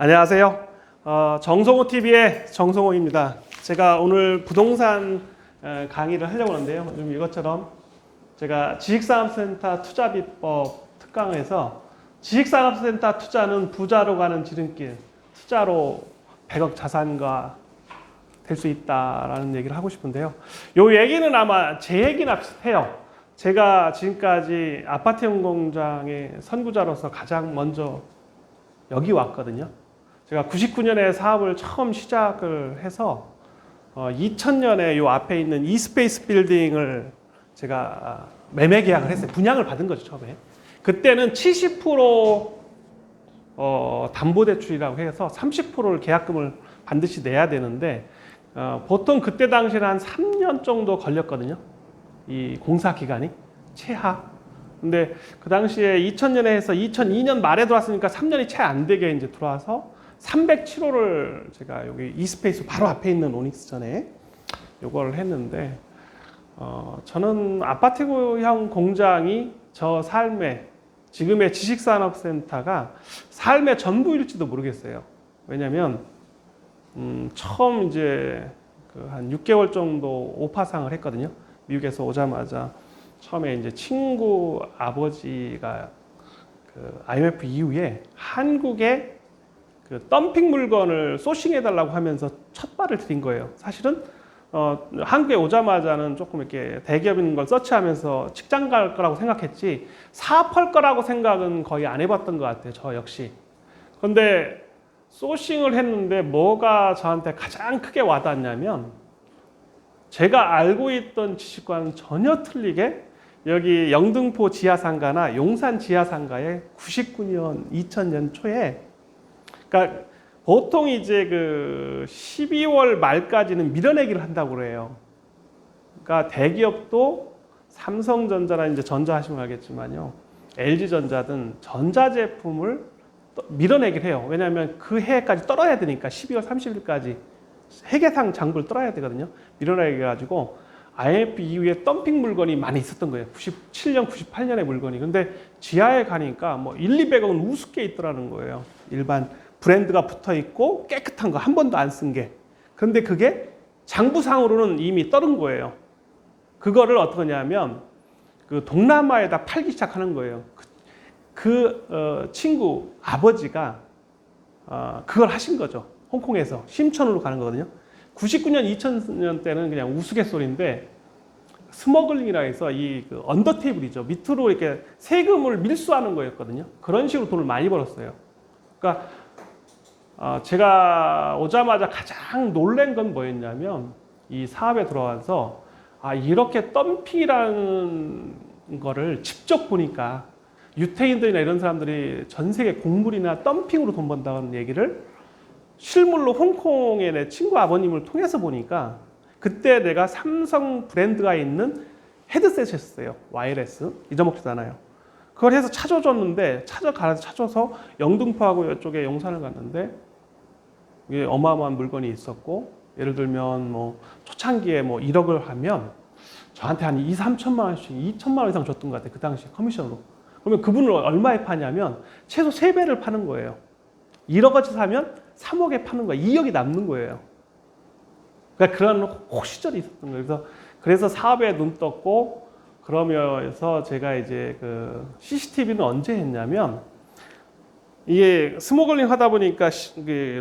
안녕하세요. 정성호 TV의 정성호입니다. 제가 오늘 부동산 강의를 하려고 하는데요. 좀 이것처럼 제가 지식산업센터 투자비법 특강에서 지식산업센터 투자는 부자로 가는 지름길, 투자로 100억 자산가 될 수 있다라는 얘기를 하고 싶은데요. 이 얘기는 아마 제 얘기나 비슷해요. 제가 지금까지 아파트형 공장의 선구자로서 가장 먼저 여기 왔거든요. 제가 99년에 사업을 처음 시작을 해서 2000년에 요 앞에 있는 이스페이스 빌딩을 제가 매매 계약을 했어요. 분양을 받은 거죠, 처음에. 그때는 70% 담보대출이라고 해서 30%를 계약금을 반드시 내야 되는데 보통 그때 당시에는 한 3년 정도 걸렸거든요. 이 공사 기간이 최하. 근데 그 당시에 2000년에 해서 2002년 말에 들어왔으니까 3년이 채 안 되게 이제 들어와서 307호를 제가 여기 이스페이스 바로 앞에 있는 오닉스전에 요거를 했는데 저는 아파트형 공장이 저 삶의 지금의 지식산업센터가 삶의 전부일지도 모르겠어요. 왜냐면 처음 이제 한 6개월 정도 오파상을 했거든요. 미국에서 오자마자 처음에 이제 친구 아버지가 그 IMF 이후에 한국에 그 덤핑 물건을 소싱해달라고 하면서 첫 발을 들인 거예요. 사실은 한국에 오자마자는 조금 이렇게 대기업인 걸 서치하면서 직장 갈 거라고 생각했지 사업할 거라고 생각은 거의 안 해봤던 것 같아요. 저 역시. 그런데 소싱을 했는데 뭐가 저한테 가장 크게 와닿냐면 제가 알고 있던 지식과는 전혀 틀리게 여기 영등포 지하상가나 용산 지하상가에 99년, 2000년 초에 그러니까 보통 이제 그 12월 말까지는 밀어내기를 한다고 그래요. 그러니까 대기업도 삼성전자나 이제 전자 하시면 알겠지만요. LG전자든 전자제품을 밀어내기를 해요. 왜냐하면 그 해까지 떨어야 되니까 12월 30일까지 회계상 장부를 떨어야 되거든요. 밀어내기 가지고 IMF 이후에 덤핑 물건이 많이 있었던 거예요. 97년, 98년의 물건이. 근데 지하에 가니까 뭐 1, 200억은 우습게 있더라는 거예요. 일반 브랜드가 붙어 있고 깨끗한 거 한 번도 안 쓴 게. 그런데 그게 장부상으로는 이미 떨은 거예요. 그거를 어떻게 하냐면 그 동남아에다 팔기 시작하는 거예요. 친구 아버지가 그걸 하신 거죠. 홍콩에서 심천으로 가는 거거든요. 99년, 2000년 때는 그냥 우스갯소리인데 스머글링이라 해서 이 그 언더 테이블이죠. 밑으로 이렇게 세금을 밀수하는 거였거든요. 그런 식으로 돈을 많이 벌었어요. 그러니까 제가 오자마자 가장 놀란 건 뭐였냐면 이 사업에 들어와서 이렇게 덤핑이라는 거를 직접 보니까 유태인들이나 이런 사람들이 전 세계 곡물이나 덤핑으로 돈 번다는 얘기를 실물로 홍콩의 내 친구 아버님을 통해서 보니까 그때 내가 삼성 브랜드가 있는 헤드셋이었어요. 와이어레스. 잊어먹지도 않아요. 그걸 해서 찾아줬는데 찾아서 영등포하고 이쪽에 용산을 갔는데 이게 어마어마한 물건이 있었고 예를 들면 뭐 초창기에 뭐 1억을 하면 저한테 한 2, 3천만 원씩 2천만 원 이상 줬던 것 같아요. 그 당시 커미션으로. 그러면 그분을 얼마에 파냐면 최소 3배를 파는 거예요. 1억어치 사면 3억에 파는 거예요. 2억이 남는 거예요. 그러니까 그런 호시절이 있었던 거예요. 그래서 사업에 눈 떴고 그러면서 제가 이제 그 CCTV는 언제 했냐면 이게 스모글링 하다 보니까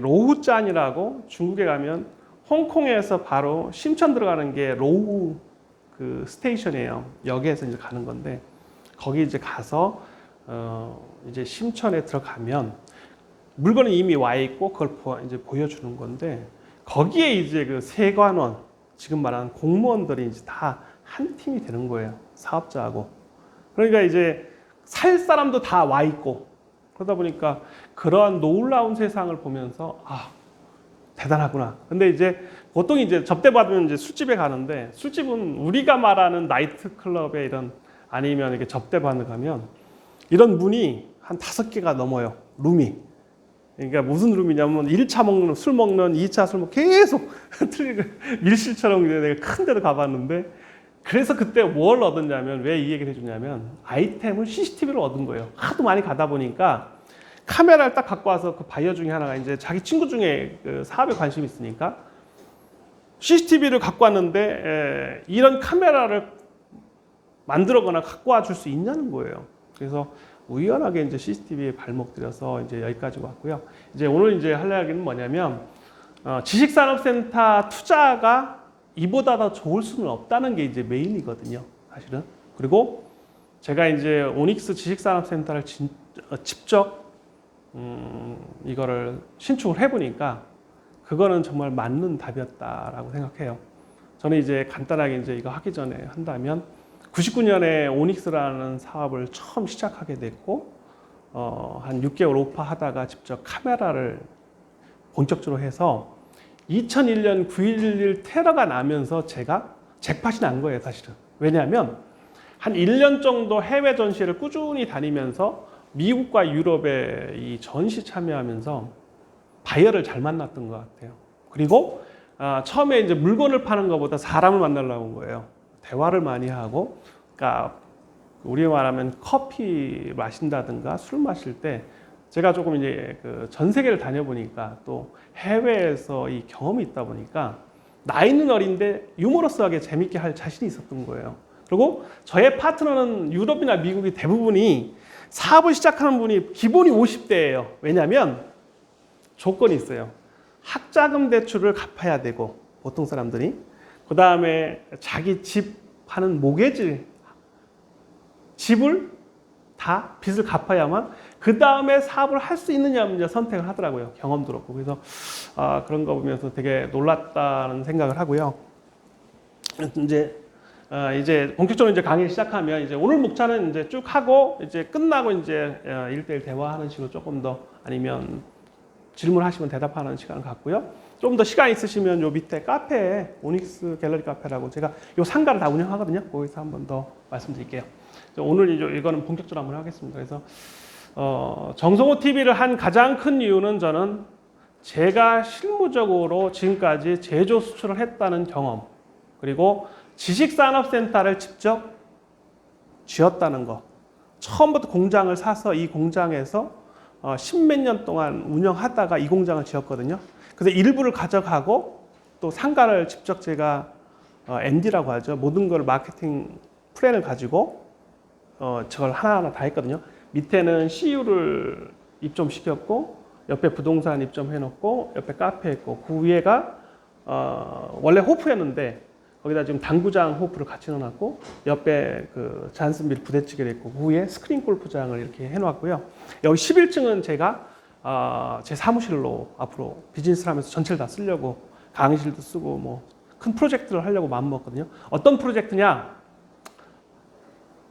로우짠이라고 중국에 가면 홍콩에서 바로 심천 들어가는 게 로우 그 스테이션이에요. 역에서 이제 가는 건데 거기 이제 가서 이제 심천에 들어가면 물건이 이미 와 있고 그걸 이제 보여주는 건데 거기에 이제 그 세관원 지금 말하는 공무원들이 이제 다 한 팀이 되는 거예요. 사업자하고. 그러니까 이제 살 사람도 다 와 있고 그러다 보니까 그러한 놀라운 세상을 보면서 대단하구나. 근데 이제 보통 이제 접대받으면 이제 술집에 가는데 술집은 우리가 말하는 나이트클럽에 이런 아니면 이렇게 접대받으러 가면 이런 문이 한 5개가 넘어요. 룸이. 그러니까 무슨 룸이냐면 1차 먹는 술 먹는 2차 술 먹는 계속 밀실처럼 내가 큰 데도 가봤는데 그래서 그때 뭘 얻었냐면 왜 이 얘기를 해주냐면 아이템을 CCTV를 얻은 거예요. 하도 많이 가다 보니까 카메라를 딱 갖고 와서 그 바이어 중에 하나가 이제 자기 친구 중에 그 사업에 관심이 있으니까 CCTV를 갖고 왔는데 이런 카메라를 만들거나 갖고 와줄 수 있냐는 거예요. 그래서 우연하게 이제 CCTV에 발목 들여서 이제 여기까지 왔고요. 이제 오늘 이제 할 이야기는 뭐냐면 지식산업센터 투자가 이보다 더 좋을 수는 없다는 게 이제 메인이거든요, 사실은. 그리고 제가 이제 오닉스 지식산업센터를 직접 이거를 신축을 해보니까 그거는 정말 맞는 답이었다라고 생각해요. 저는 이제 간단하게 이제 이거 하기 전에 한다면 99년에 오닉스라는 사업을 처음 시작하게 됐고 한 6개월 오파하다가 직접 카메라를 본격적으로 해서 2001년 9.11 테러가 나면서 제가 잭팟이 난 거예요, 사실은. 왜냐하면 한 1년 정도 해외 전시회를 꾸준히 다니면서 미국과 유럽에 이 전시 참여하면서 바이어를 잘 만났던 것 같아요. 그리고 처음에 이제 물건을 파는 것보다 사람을 만나려고 온 거예요. 대화를 많이 하고, 그러니까 우리 말하면 커피 마신다든가 술 마실 때 제가 조금 이제 그 전 세계를 다녀보니까 또 해외에서 이 경험이 있다 보니까 나이는 어린데 유머러스하게 재밌게 할 자신이 있었던 거예요. 그리고 저의 파트너는 유럽이나 미국이 대부분이 사업을 시작하는 분이 기본이 50대예요. 왜냐하면 조건이 있어요. 학자금 대출을 갚아야 되고 보통 사람들이 그 다음에 자기 집 하는 모게지 집을 다 빚을 갚아야만 그 다음에 사업을 할 수 있느냐 문제 선택을 하더라고요. 경험도 그렇고. 그래서 그런 거 보면서 되게 놀랐다는 생각을 하고요. 이제 본격적으로 이제 강의 시작하면 이제 오늘 목차는 이제 쭉 하고 이제 끝나고 이제 1대1 대화하는 식으로 조금 더 아니면 질문하시면 대답하는 시간을 갖고요. 좀 더 시간 있으시면 요 밑에 카페에 오닉스 갤러리 카페라고 제가 요 상가를 다 운영하거든요. 거기서 한번 더 말씀드릴게요. 오늘 이거는 본격적으로 한번 하겠습니다. 그래서 정성호 TV를 한 가장 큰 이유는 저는 제가 실무적으로 지금까지 제조 수출을 했다는 경험 그리고 지식산업센터를 직접 지었다는 거 처음부터 공장을 사서 이 공장에서 10몇 년 동안 운영하다가 이 공장을 지었거든요. 그래서 일부를 가져가고 또 상가를 직접 제가 MD라고 하죠. 모든 걸 마케팅 플랜을 가지고 저걸 하나하나 다 했거든요. 밑에는 CU를 입점시켰고 옆에 부동산 입점해놓고 옆에 카페 했고 그 위에가 원래 호프였는데 거기다 지금 당구장 호프를 같이 넣어놨고 옆에 그 잔슨빌 부대찌개를 했고 그 위에 스크린 골프장을 이렇게 해놨고요. 여기 11층은 제가 제 사무실로 앞으로 비즈니스를 하면서 전체를 다 쓰려고 강의실도 쓰고 뭐 큰 프로젝트를 하려고 마음먹었거든요. 어떤 프로젝트냐?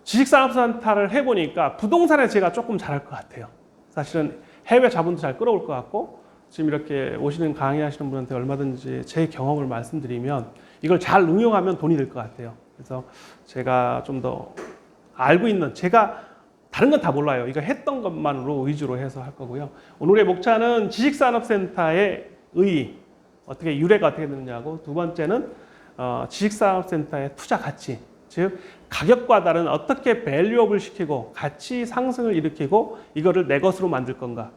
지식산업센터를 해보니까 부동산에 제가 조금 잘할 것 같아요. 사실은 해외 자본도 잘 끌어올 것 같고 지금 이렇게 오시는 강의하시는 분한테 얼마든지 제 경험을 말씀드리면 이걸 잘 응용하면 돈이 될 것 같아요. 그래서 제가 좀 더 알고 있는 제가 다른 건 다 몰라요. 이거 했던 것만으로 위주로 해서 할 거고요. 오늘의 목차는 지식산업센터의 의의 어떻게 유래가 어떻게 되느냐고 두 번째는 지식산업센터의 투자 가치 즉 가격과 다른 어떻게 밸류업을 시키고 가치 상승을 일으키고 이거를 내 것으로 만들 건가.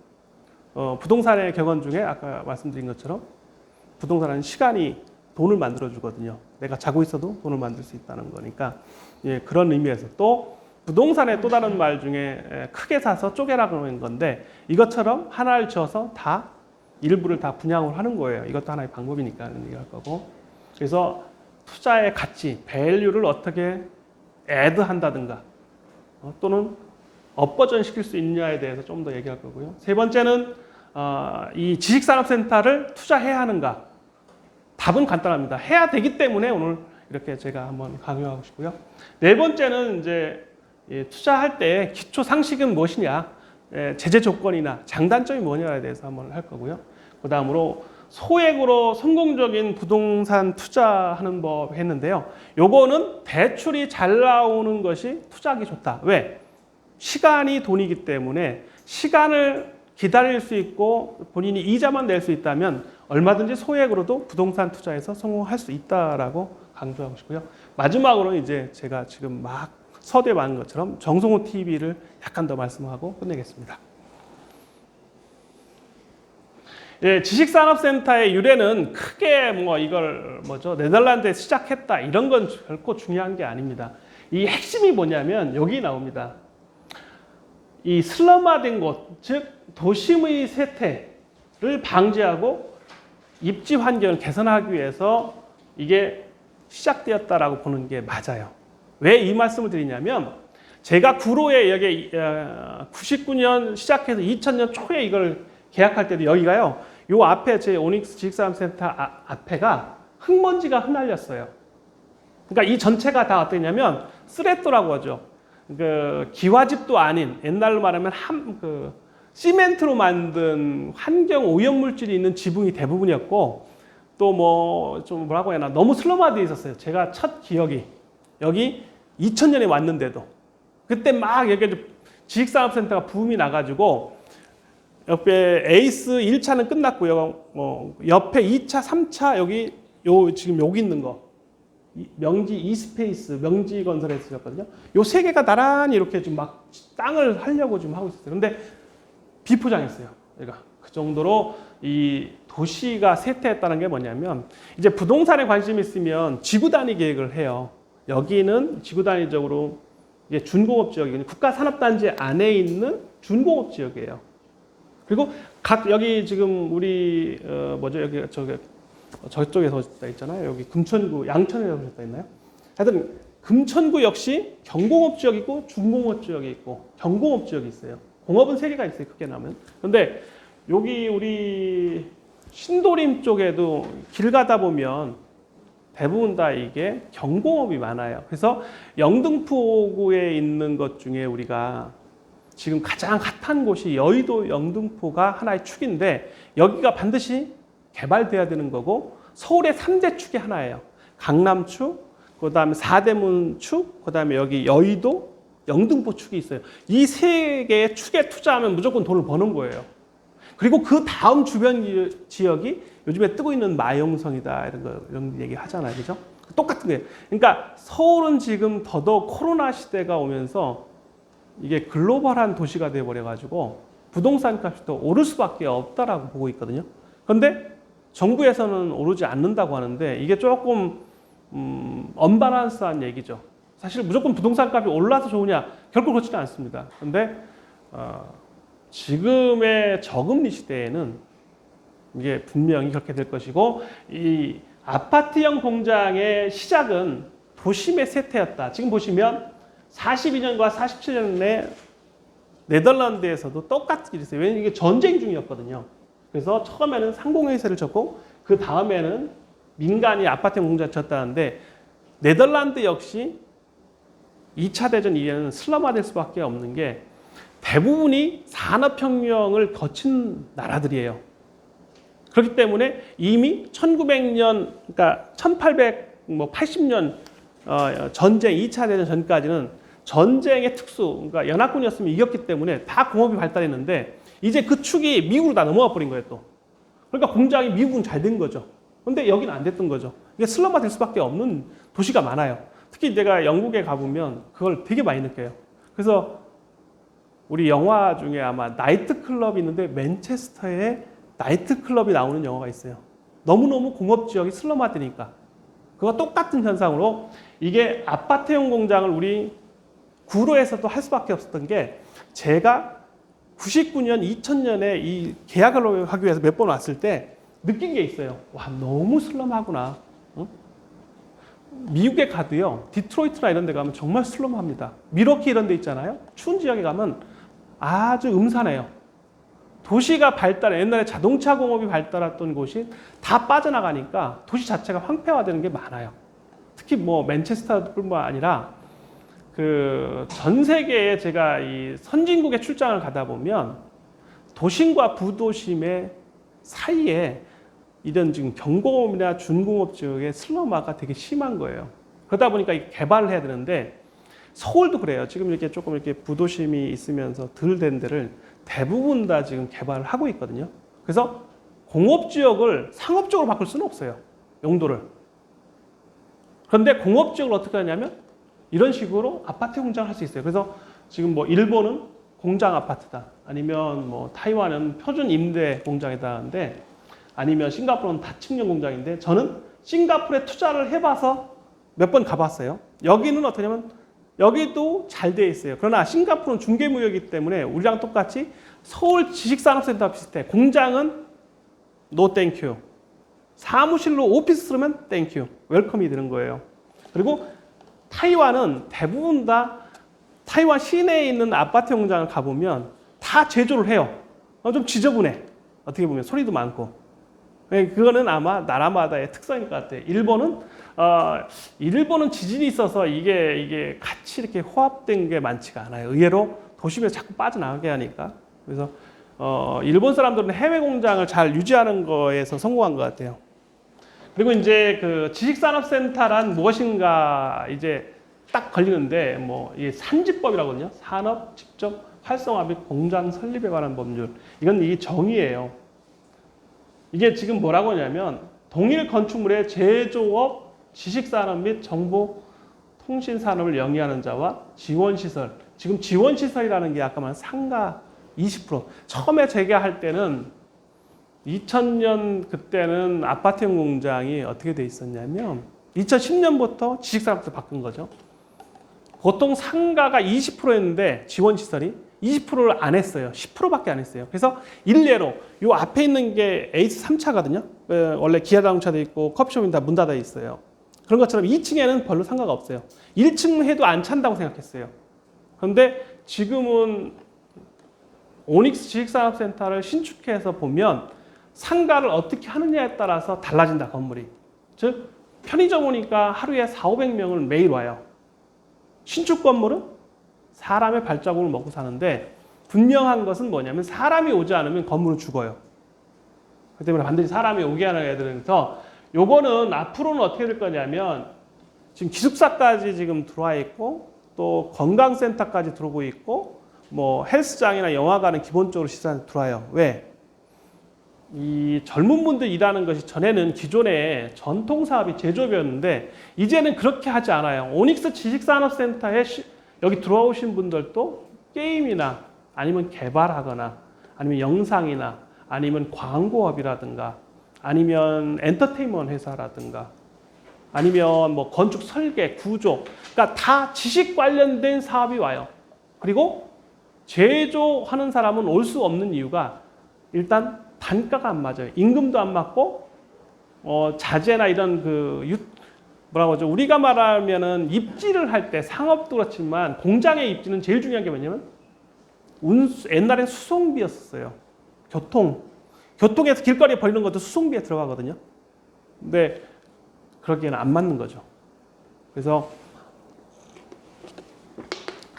부동산의 격언 중에 아까 말씀드린 것처럼 부동산은 시간이 돈을 만들어 주거든요. 내가 자고 있어도 돈을 만들 수 있다는 거니까 예, 그런 의미에서 또 부동산의 또 다른 말 중에 크게 사서 쪼개라고 하는 건데 이것처럼 하나를 지어서 다 일부를 다 분양을 하는 거예요. 이것도 하나의 방법이니까 얘기할 거고 그래서 투자의 가치, 밸류를 어떻게 애드한다든가 또는 업버전 시킬 수 있느냐에 대해서 좀 더 얘기할 거고요. 세 번째는 이 지식산업센터를 투자해야 하는가? 답은 간단합니다. 해야 되기 때문에 오늘 이렇게 제가 한번 강요하고 싶고요. 네 번째는 이제 투자할 때 기초 상식은 무엇이냐, 제재 조건이나 장단점이 뭐냐에 대해서 한번 할 거고요. 그 다음으로 소액으로 성공적인 부동산 투자하는 법 했는데요. 요거는 대출이 잘 나오는 것이 투자하기 좋다. 왜? 시간이 돈이기 때문에 시간을 기다릴 수 있고 본인이 이자만 낼 수 있다면 얼마든지 소액으로도 부동산 투자에서 성공할 수 있다라고 강조하고 싶고요. 마지막으로 이제 제가 지금 막 서두에 많은 것처럼 정성호 TV를 약간 더 말씀하고 끝내겠습니다. 예, 지식산업센터의 유래는 크게 뭐 이걸 뭐죠? 네덜란드에 시작했다 이런 건 결코 중요한 게 아닙니다. 이 핵심이 뭐냐면 여기 나옵니다. 이 슬럼화된 곳, 즉 도심의 쇠퇴를 방지하고 입지 환경을 개선하기 위해서 이게 시작되었다라고 보는 게 맞아요. 왜 이 말씀을 드리냐면 제가 구로에 여기 99년 시작해서 2000년 초에 이걸 계약할 때도 여기가요. 요 앞에 제 오닉스 지식산업센터 앞에가 흙먼지가 흩날렸어요. 그러니까 이 전체가 다 어떠냐면 쓰레또라고 하죠. 그 기와집도 아닌 옛날로 말하면 시멘트로 만든 환경 오염 물질이 있는 지붕이 대부분이었고 또 뭐 좀 뭐라고 해야 하나 너무 슬럼화되어 있었어요. 제가 첫 기억이 여기 2000년에 왔는데도 그때 막 여기 지식산업센터가 붐이 나가지고 옆에 에이스 1차는 끝났고요. 뭐 옆에 2차, 3차 여기 지금 여기 있는 거 명지 이스페이스 명지 건설에서 했거든요. 요 세 개가 나란히 이렇게 좀 막 땅을 하려고 좀 하고 있었어요. 근데 비포장했어요. 얘가 그 정도로 이 도시가 쇠퇴했다는 게 뭐냐면 이제 부동산에 관심이 있으면 지구 단위 계획을 해요. 여기는 지구 단위적으로 이게 준공업 지역이거든요. 국가산업단지 안에 있는 준공업 지역이에요. 그리고 여기 지금 우리 뭐죠 여기 저쪽에서 오셨다 있잖아요. 여기 금천구 양천에서 오셨다 있나요? 하여튼 금천구 역시 경공업 지역이 있고 준공업 지역이 있고 경공업 지역이 있어요. 공업은 세 개가 있어요. 크게 나면. 그런데 여기 우리 신도림 쪽에도 길 가다 보면 대부분 다 이게 경공업이 많아요. 그래서 영등포구에 있는 것 중에 우리가 지금 가장 핫한 곳이 여의도 영등포가 하나의 축인데 여기가 반드시 개발돼야 되는 거고 서울의 3대 축이 하나예요. 강남축, 그다음에 사대문축, 그다음에 여기 여의도, 영등포 축이 있어요. 이 세 개의 축에 투자하면 무조건 돈을 버는 거예요. 그리고 그 다음 주변 지역이 요즘에 뜨고 있는 마용성이다 이런 얘기 하잖아요. 그죠? 똑같은 거예요. 그러니까 서울은 지금 더더욱 코로나 시대가 오면서 이게 글로벌한 도시가 돼버려가지고 부동산 값이 더 오를 수밖에 없다라고 보고 있거든요. 그런데 정부에서는 오르지 않는다고 하는데 이게 조금 언밸런스한 얘기죠. 사실 무조건 부동산 값이 올라서 좋으냐? 결코 그렇지는 않습니다. 그런데 지금의 저금리 시대에는 이게 분명히 그렇게 될 것이고 이 아파트형 공장의 시작은 도심의 쇠퇴였다. 지금 보시면 42년과 47년에 네덜란드에서도 똑같은 일이 있어요. 왜냐하면 이게 전쟁 중이었거든요. 그래서 처음에는 상공회의세를 쳤고 그 다음에는 민간이 아파트형 공장을 쳤다는데 네덜란드 역시 2차 대전 이후에는 슬럼화될 수밖에 없는 게 대부분이 산업혁명을 거친 나라들이에요. 그렇기 때문에 이미 1900년, 그러니까 1880년 전쟁, 2차 대전 전까지는 전쟁의 특수, 그러니까 연합군이었으면 이겼기 때문에 다 공업이 발달했는데 이제 그 축이 미국으로 다 넘어가 버린 거예요, 또. 그러니까 공장이 미국은 잘 된 거죠. 근데 여기는 안 됐던 거죠. 이게 슬럼화 될 수밖에 없는 도시가 많아요. 특히 내가 영국에 가보면 그걸 되게 많이 느껴요. 그래서 우리 영화 중에 아마 나이트클럽이 있는데 맨체스터에 나이트클럽이 나오는 영화가 있어요. 너무너무 공업지역이 슬럼화되니까. 그거 똑같은 현상으로 이게 아파트형 공장을 우리 구로에서도 할 수밖에 없었던 게 제가 99년, 2000년에 이 계약을 하기 위해서 몇 번 왔을 때 느낀 게 있어요. 와, 너무 슬럼하구나. 어? 미국에 가도요, 디트로이트나 이런 데 가면 정말 슬럼합니다. 미러키 이런 데 있잖아요. 추운 지역에 가면 아주 음산해요. 도시가 발달해, 옛날에 자동차 공업이 발달했던 곳이 다 빠져나가니까 도시 자체가 황폐화되는 게 많아요. 특히 뭐 맨체스터뿐만 아니라 그 전 세계에 제가 이 선진국에 출장을 가다 보면 도심과 부도심의 사이에 이런 지금 경공업이나 준공업 지역의 슬럼화가 되게 심한 거예요. 그러다 보니까 개발을 해야 되는데 서울도 그래요. 지금 이렇게 조금 이렇게 부도심이 있으면서 덜 된 데를 대부분 다 지금 개발을 하고 있거든요. 그래서 공업 지역을 상업 지역으로 바꿀 수는 없어요. 용도를. 그런데 공업 지역을 어떻게 하냐면 이런 식으로 아파트 공장을 할 수 있어요. 그래서 지금 뭐 일본은 공장 아파트다. 아니면 뭐 타이완은 표준 임대 공장이다 하는데, 아니면 싱가포르는 다층형 공장인데, 저는 싱가포르에 투자를 해봐서 몇 번 가봤어요. 여기는 어떠냐면 여기도 잘 돼 있어요. 그러나 싱가포르는 중개무역이기 때문에 우리랑 똑같이 서울 지식산업센터와 비슷해. 공장은 노 땡큐. 사무실로 오피스 쓰면 땡큐. 웰컴이 되는 거예요. 그리고 타이완은 대부분 다 타이완 시내에 있는 아파트 공장을 가보면 다 제조를 해요. 좀 지저분해. 어떻게 보면 소리도 많고. 그거는 아마 나라마다의 특성일 것 같아요. 일본은 지진이 있어서 이게 같이 이렇게 호합된 게 많지가 않아요. 의외로 도심에서 자꾸 빠져나가게 하니까. 그래서 일본 사람들은 해외 공장을 잘 유지하는 거에서 성공한 것 같아요. 그리고 이제 그 지식산업센터란 무엇인가 이제 딱 걸리는데, 뭐 이게 산지법이라거든요. 산업 직접 활성화 및 공장 설립에 관한 법률. 이건 이 정의예요. 이게 지금 뭐라고 하냐면 동일 건축물의 제조업, 지식산업 및 정보 통신산업을 영위하는 자와 지원시설. 지금 지원시설이라는 게 아까 말한 상가 20%. 처음에 재개할 때는 2000년 그때는 아파트형 공장이 어떻게 돼 있었냐면 2010년부터 지식산업부터 바꾼 거죠. 보통 상가가 20%였는데 지원시설이 20%를 안 했어요. 10%밖에 안 했어요. 그래서 일례로 이 앞에 있는 게 에이스 3차거든요. 원래 기아자동차도 있고 커피숍이 다 문 닫아 있어요. 그런 것처럼 2층에는 별로 상가가 없어요. 1층 해도 안 찬다고 생각했어요. 그런데 지금은 오닉스 지식산업센터를 신축해서 보면 상가를 어떻게 하느냐에 따라서 달라진다, 건물이. 즉 편의점 오니까 하루에 400~500명을 매일 와요. 신축 건물은 사람의 발자국을 먹고 사는데, 분명한 것은 뭐냐면 사람이 오지 않으면 건물은 죽어요. 그렇기 때문에 반드시 사람이 오게 하는 애들에서 요거는 앞으로는 어떻게 될 거냐면, 지금 기숙사까지 지금 들어와 있고 또 건강센터까지 들어오고 있고 뭐 헬스장이나 영화관은 기본적으로 시설에 들어와요. 왜? 이 젊은 분들 일하는 것이 전에는 기존의 전통 사업이 제조업이었는데 이제는 그렇게 하지 않아요. 오닉스 지식산업센터에 여기 들어오신 분들도 게임이나 아니면 개발하거나 아니면 영상이나 아니면 광고업이라든가 아니면 엔터테인먼트 회사라든가 아니면 뭐 건축 설계, 구조, 그러니까 다 지식 관련된 사업이 와요. 그리고 제조하는 사람은 올 수 없는 이유가 일단 단가가 안 맞아요. 임금도 안 맞고 자재나 이런 뭐라고 하죠? 우리가 말하면은 입지를 할 때 상업도 그렇지만 공장의 입지는 제일 중요한 게 뭐냐면 옛날엔 수송비였어요. 교통에서 길거리에 버리는 것도 수송비에 들어가거든요. 근데 그러기에는 안 맞는 거죠. 그래서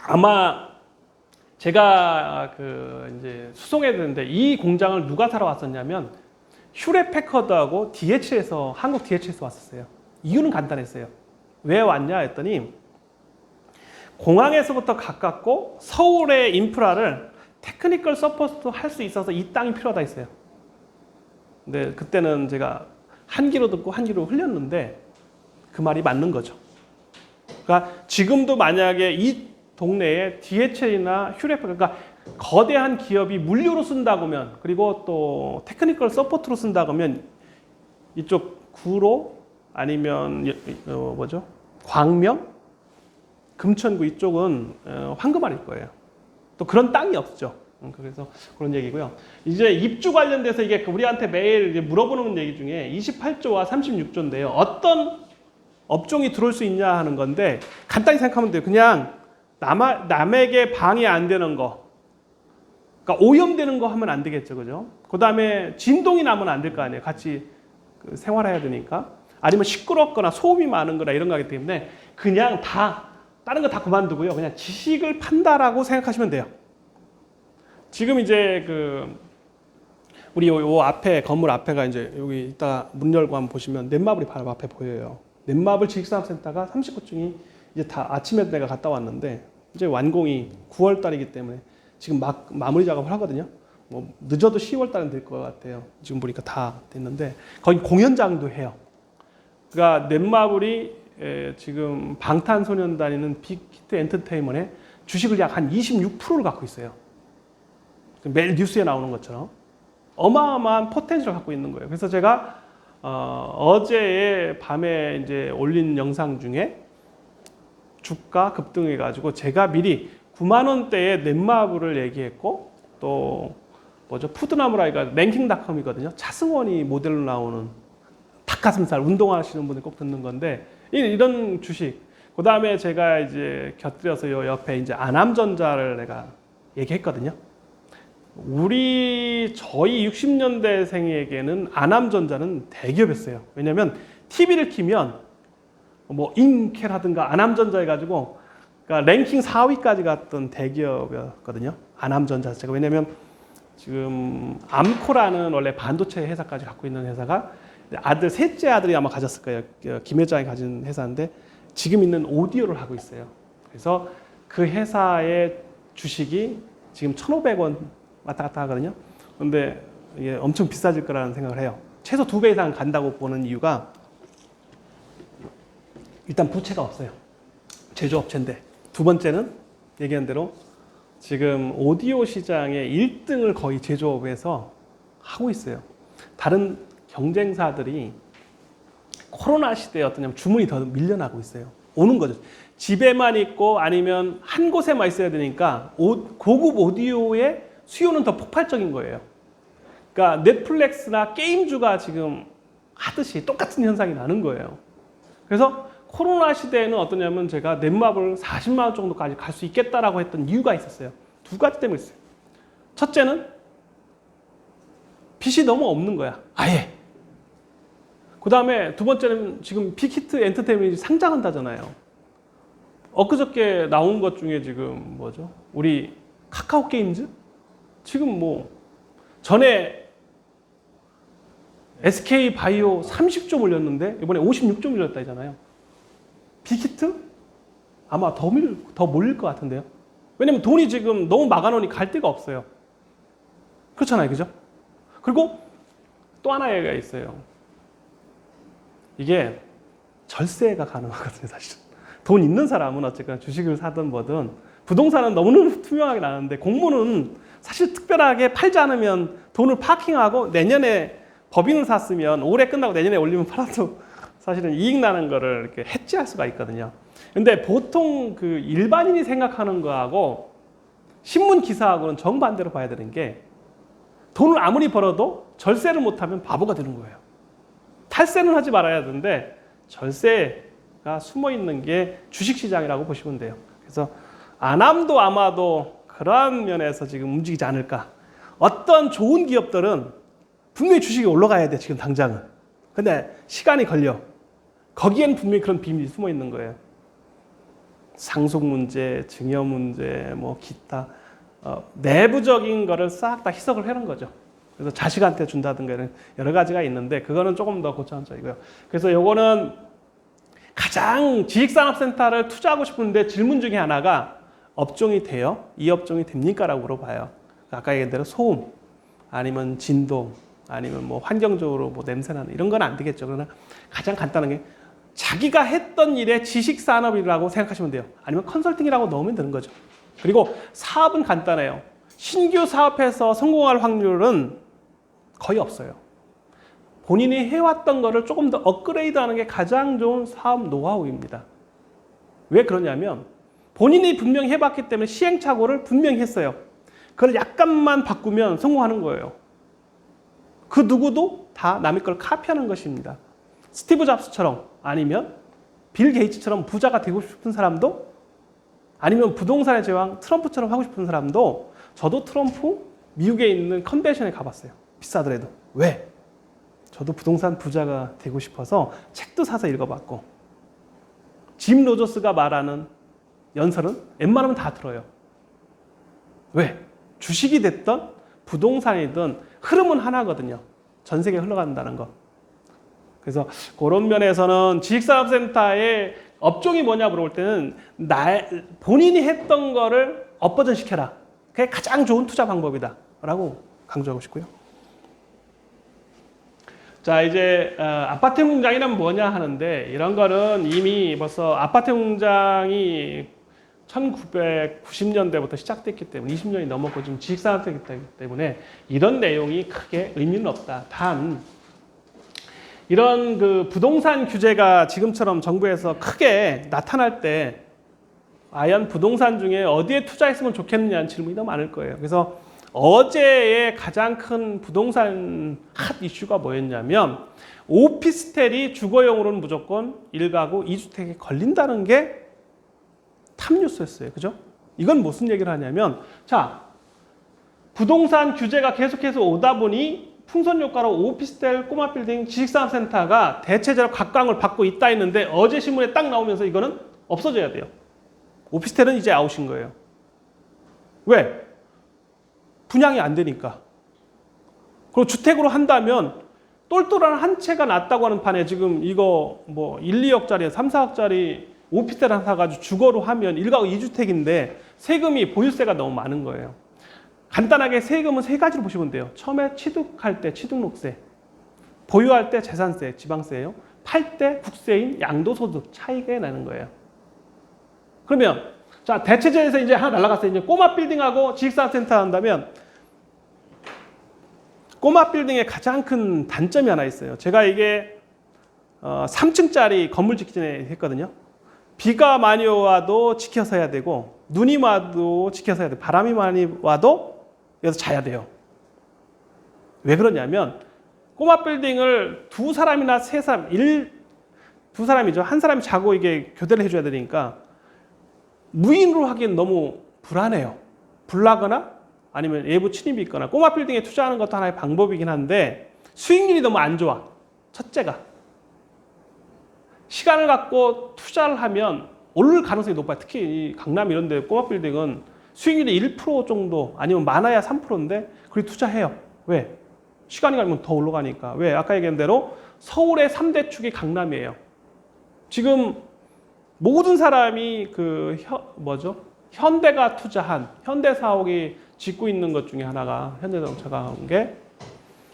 아마 제가 이제 수송해야 되는데 이 공장을 누가 사러 왔었냐면 휴레패커드하고 DH에서 한국 DH에서 왔었어요. 이유는 간단했어요. 왜 왔냐 했더니 공항에서부터 가깝고 서울의 인프라를 테크니컬 서포트 할 수 있어서 이 땅이 필요하다 했어요. 근데 그때는 제가 한 귀로 듣고 한 귀로 흘렸는데 그 말이 맞는 거죠. 그러니까 지금도 만약에 이 동네에 DHL이나 휴레패커드, 그러니까 거대한 기업이 물류로 쓴다고 하면 그리고 또 테크니컬 서포트로 쓴다고 하면 이쪽 구로 아니면 광명, 금천구 이쪽은 황금알일 거예요. 또 그런 땅이 없죠. 그래서 그런 얘기고요. 이제 입주 관련돼서 이게 우리한테 매일 이제 물어보는 얘기 중에 28조와 36조인데요. 어떤 업종이 들어올 수 있냐 하는 건데 간단히 생각하면 돼요. 그냥 남에게 방해 안 되는 거, 그러니까 오염되는 거 하면 안 되겠죠, 그죠? 그 다음에 진동이 나면 안 될 거 아니에요. 같이 생활해야 되니까. 아니면 시끄럽거나 소음이 많은 거나 이런 거기 때문에 그냥 다른 거 다 그만두고요. 그냥 지식을 판다라고 생각하시면 돼요. 지금 이제 우리 요 앞에 건물 앞에가 이제 여기 이따 문 열고 한번 보시면 넷마블이 바로 앞에 보여요. 넷마블 지식산업센터가 39층이 이제 다 아침에 내가 갔다 왔는데 이제 완공이 9월 달이기 때문에 지금 막 마무리 작업을 하거든요. 뭐 늦어도 10월 달은 될 것 같아요. 지금 보니까 다 됐는데 거기 공연장도 해요. 그러니까 넷마블이 지금 방탄소년단이는 빅히트 엔터테인먼트의 주식을 약 한 26%를 갖고 있어요. 매일 뉴스에 나오는 것처럼 어마어마한 포텐셜을 갖고 있는 거예요. 그래서 제가 어제 밤에 이제 올린 영상 중에 주가 급등해가지고 제가 미리 9만 원대에 넷마블을 얘기했고 또 뭐죠 푸드나무라이가 랭킹닷컴이거든요. 차승원이 모델로 나오는 닭가슴살 운동하시는 분이 꼭 듣는 건데 이런 주식. 그 다음에 제가 이제 곁들여서 요 옆에 이제 안암전자를 내가 얘기했거든요. 저희 60년대생에게는 안암전자는 대기업이었어요. 왜냐면 TV를 키면 뭐 인캐라든가 안암전자 해가지고 그러니까 랭킹 4위까지 갔던 대기업이었거든요. 안암전자 자체가. 왜냐면 지금 암코라는 원래 반도체 회사까지 갖고 있는 회사가 셋째 아들이 아마 가졌을 거예요. 김 회장이 가진 회사인데 지금 있는 오디오를 하고 있어요. 그래서 그 회사의 주식이 지금 1,500원 왔다 갔다 하거든요. 근데 이게 엄청 비싸질 거라는 생각을 해요. 최소 2배 이상 간다고 보는 이유가 일단 부채가 없어요. 제조업체인데. 두 번째는 얘기한 대로 지금 오디오 시장의 1등을 거의 제조업에서 하고 있어요. 다른 경쟁사들이 코로나 시대에 어떠냐면 주문이 더 밀려나고 있어요. 오는 거죠. 집에만 있고 아니면 한 곳에만 있어야 되니까 고급 오디오의 수요는 더 폭발적인 거예요. 그러니까 넷플릭스나 게임주가 지금 하듯이 똑같은 현상이 나는 거예요. 그래서 코로나 시대에는 어떠냐면 제가 넷마블 40만 원 정도까지 갈 수 있겠다라고 했던 이유가 있었어요. 두 가지 때문에 있어요. 첫째는 빚이 너무 없는 거야. 아예. 그 다음에 두 번째는 지금 빅히트 엔터테인먼트 상장한다잖아요. 엊그저께 나온 것 중에 지금 뭐죠? 우리 카카오 게임즈? 지금 뭐 전에 SK 바이오 30조 올렸는데 이번에 56조 올렸다 했잖아요. 빅히트? 아마 더 몰릴 것 같은데요. 왜냐면 돈이 지금 너무 막아놓으니 갈 데가 없어요. 그렇잖아요. 그죠? 그리고 또 하나가 있어요. 이게 절세가 가능하거든요. 사실은. 돈 있는 사람은 어쨌거나 주식을 사든 뭐든 부동산은 너무너무 투명하게 나는데 공모는 사실 특별하게 팔지 않으면 돈을 파킹하고 내년에 법인을 샀으면 올해 끝나고 내년에 올리면 팔아도 사실은 이익 나는 거를 이렇게 해지할 수가 있거든요. 근데 보통 그 일반인이 생각하는 거하고 신문 기사하고는 정반대로 봐야 되는 게 돈을 아무리 벌어도 절세를 못하면 바보가 되는 거예요. 탈세는 하지 말아야 되는데 절세가 숨어 있는 게 주식시장이라고 보시면 돼요. 그래서 안암도 아마도 그러한 면에서 지금 움직이지 않을까. 어떤 좋은 기업들은 분명히 주식이 올라가야 돼, 지금 당장은. 근데 시간이 걸려. 거기에는 분명히 그런 비밀이 숨어 있는 거예요. 상속 문제, 증여 문제, 뭐 기타 내부적인 거를 싹 다 희석을 해놓은 거죠. 그래서 자식한테 준다든가 이런 여러 가지가 있는데 그거는 조금 더 고차원적이고요. 그래서 요거는 가장 지식산업센터를 투자하고 싶은데 질문 중에 하나가 업종이 돼요? 이 업종이 됩니까? 라고 물어봐요. 아까 얘기한 대로 소음, 아니면 진동, 아니면 뭐 환경적으로 뭐 냄새나는 이런 건 안 되겠죠. 그러나 가장 간단한 게 자기가 했던 일에 지식산업이라고 생각하시면 돼요. 아니면 컨설팅이라고 넣으면 되는 거죠. 그리고 사업은 간단해요. 신규 사업에서 성공할 확률은 거의 없어요. 본인이 해왔던 거를 조금 더 업그레이드하는 게 가장 좋은 사업 노하우입니다. 왜 그러냐면 본인이 분명히 해봤기 때문에 시행착오를 분명히 했어요. 그걸 약간만 바꾸면 성공하는 거예요. 그 누구도 다 남의 걸 카피하는 것입니다. 스티브 잡스처럼 아니면 빌 게이츠처럼 부자가 되고 싶은 사람도 아니면 부동산의 제왕 트럼프처럼 하고 싶은 사람도 저도 트럼프 미국에 있는 컨벤션에 가봤어요. 비싸더라도. 왜? 저도 부동산 부자가 되고 싶어서 책도 사서 읽어봤고 짐 로저스가 말하는 연설은 웬만하면 다 들어요. 왜? 주식이 됐든 부동산이든 흐름은 하나거든요. 전 세계에 흘러간다는 거. 그래서 그런 면에서는 지식산업센터의 업종이 뭐냐 물어볼 때는 본인이 했던 거를 업버전 시켜라. 그게 가장 좋은 투자 방법이다 라고 강조하고 싶고요. 자, 이제 아파트 공장이란 뭐냐 하는데 이런 거는 이미 벌써 아파트 공장이 1990년대부터 시작됐기 때문에 20년이 넘었고 지금 지식산업이기 때문에 이런 내용이 크게 의미는 없다. 단 이런 그 부동산 규제가 지금처럼 정부에서 크게 나타날 때 과연 부동산 중에 어디에 투자했으면 좋겠느냐는 질문이 더 많을 거예요. 그래서 어제의 가장 큰 부동산 핫 이슈가 뭐였냐면 오피스텔이 주거용으로는 무조건 1가구 2주택에 걸린다는 게 탑뉴스였어요. 그죠? 이건 무슨 얘기를 하냐면 자, 부동산 규제가 계속해서 오다 보니 풍선 효과로 오피스텔, 꼬마 빌딩, 지식산업센터가 대체적으로 각광을 받고 있다 했는데 어제 신문에 딱 나오면서 이거는 없어져야 돼요. 오피스텔은 이제 아웃인 거예요. 왜? 분양이 안 되니까. 그리고 주택으로 한다면 똘똘한 한 채가 낫다고 하는 판에 지금 이거 뭐 1, 2억짜리, 3, 4억짜리 오피스텔 하나 사가지고 주거로 하면 1가구 2주택인데 세금이 보유세가 너무 많은 거예요. 간단하게 세금은 세 가지로 보시면 돼요. 처음에 취득할 때 취득록세, 보유할 때 재산세, 지방세예요. 팔 때 국세인 양도소득 차이가 나는 거예요. 그러면 자 대체제에서 이제 하나 날라갔어요. 이제 꼬마 빌딩하고 지식산업센터 한다면 꼬마 빌딩의 가장 큰 단점이 하나 있어요. 제가 이게 3층짜리 건물 짓기 전에 했거든요. 비가 많이 와도 지켜서 해야 되고 눈이 와도 지켜서 해야 돼요. 바람이 많이 와도 여기서 자야 돼요. 왜 그러냐면 꼬마 빌딩을 두 사람이나 세 사람, 두 사람이죠. 한 사람이 자고 이게 교대를 해줘야 되니까 무인으로 하기엔 너무 불안해요. 불나거나 아니면 외부 침입이 있거나 꼬마 빌딩에 투자하는 것도 하나의 방법이긴 한데 수익률이 너무 안 좋아. 첫째가. 시간을 갖고 투자를 하면 오를 가능성이 높아요. 특히 이 강남 이런 데 꼬마 빌딩은 수익률이 1% 정도 아니면 많아야 3%인데 그리 투자해요. 왜? 시간이 가면 더 올라가니까. 왜? 아까 얘기한 대로 서울의 3대 축이 강남이에요. 지금 모든 사람이 현대가 투자한 현대사옥이 짓고 있는 것 중에 하나가 현대자동차가 한 게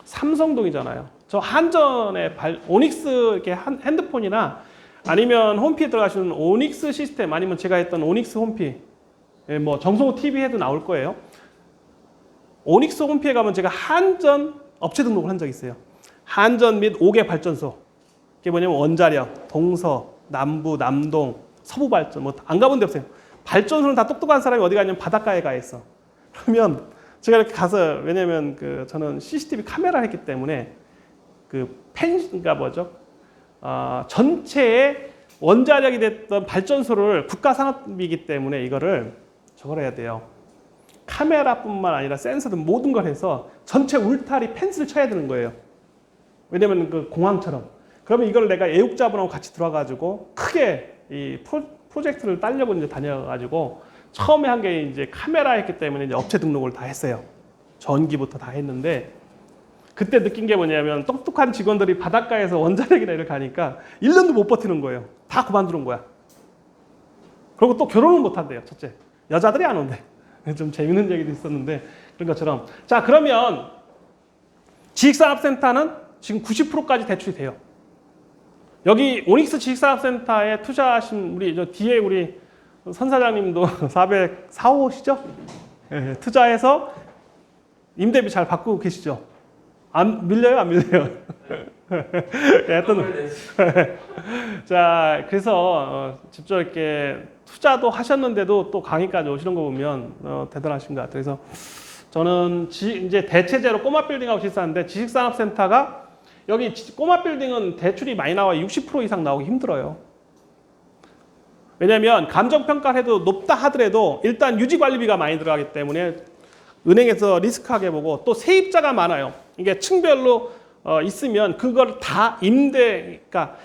삼성동이잖아요. 저 한전의 오닉스 이렇게 핸드폰이나 아니면 홈피에 들어가시는 오닉스 시스템 아니면 제가 했던 오닉스 홈피 뭐 정성호 TV 해도 나올 거예요. 오닉스 홈피에 가면 제가 한전 업체 등록을 한 적이 있어요. 한전 및 5개 발전소. 그게 뭐냐면 원자력, 동서, 남부, 남동, 서부 발전 뭐 안 가본 데 없어요. 발전소는 다 똑똑한 사람이 어디 가냐면 바닷가에 가 있어. 그러면 제가 이렇게 가서 왜냐면 저는 CCTV 카메라를 했기 때문에 그러니까 뭐죠? 전체의 원자력이 됐던 발전소를 국가산업이기 때문에 이거를 저걸 해야 돼요. 카메라뿐만 아니라 센서든 모든 걸 해서 전체 울타리 펜스를 쳐야 되는 거예요. 왜냐면 그 공항처럼. 그러면 이걸 내가 애국자분하고 같이 들어가지고 크게 이 프로젝트를 따려고 이제 다녀가지고 처음에 한 게 이제 카메라 했기 때문에 이제 업체 등록을 다 했어요. 전기부터 다 했는데 그때 느낀 게 뭐냐면 똑똑한 직원들이 바닷가에서 원자력이나 이렇게 가니까 1년도 못 버티는 거예요. 다 그만두는 거야. 그리고 또 결혼을 못 한대요. 첫째. 여자들이 안 온대. 좀 재밌는 얘기도 있었는데 그런 것처럼. 자, 그러면 지식산업센터는 지금 90%까지 대출이 돼요. 여기 오닉스 지식산업센터에 투자하신 우리 저 뒤에 우리 선 사장님도 404호시죠? 네, 투자해서 임대비 잘 받고 계시죠? 안 밀려요? 안 밀려요? 자, 그래서 직접 이렇게 투자도 하셨는데도 또 강의까지 오시는 거 보면 대단하신 것 같아요. 그래서 저는 이제 대체제로 꼬마 빌딩하고 비슷한데 지식산업센터가 여기 꼬마 빌딩은 대출이 많이 나와 60% 이상 나오기 힘들어요. 왜냐하면 감정평가를 해도 높다 하더라도 일단 유지관리비가 많이 들어가기 때문에 은행에서 리스크하게 보고 또 세입자가 많아요. 이게 층별로 있으면 그걸 다 그러니까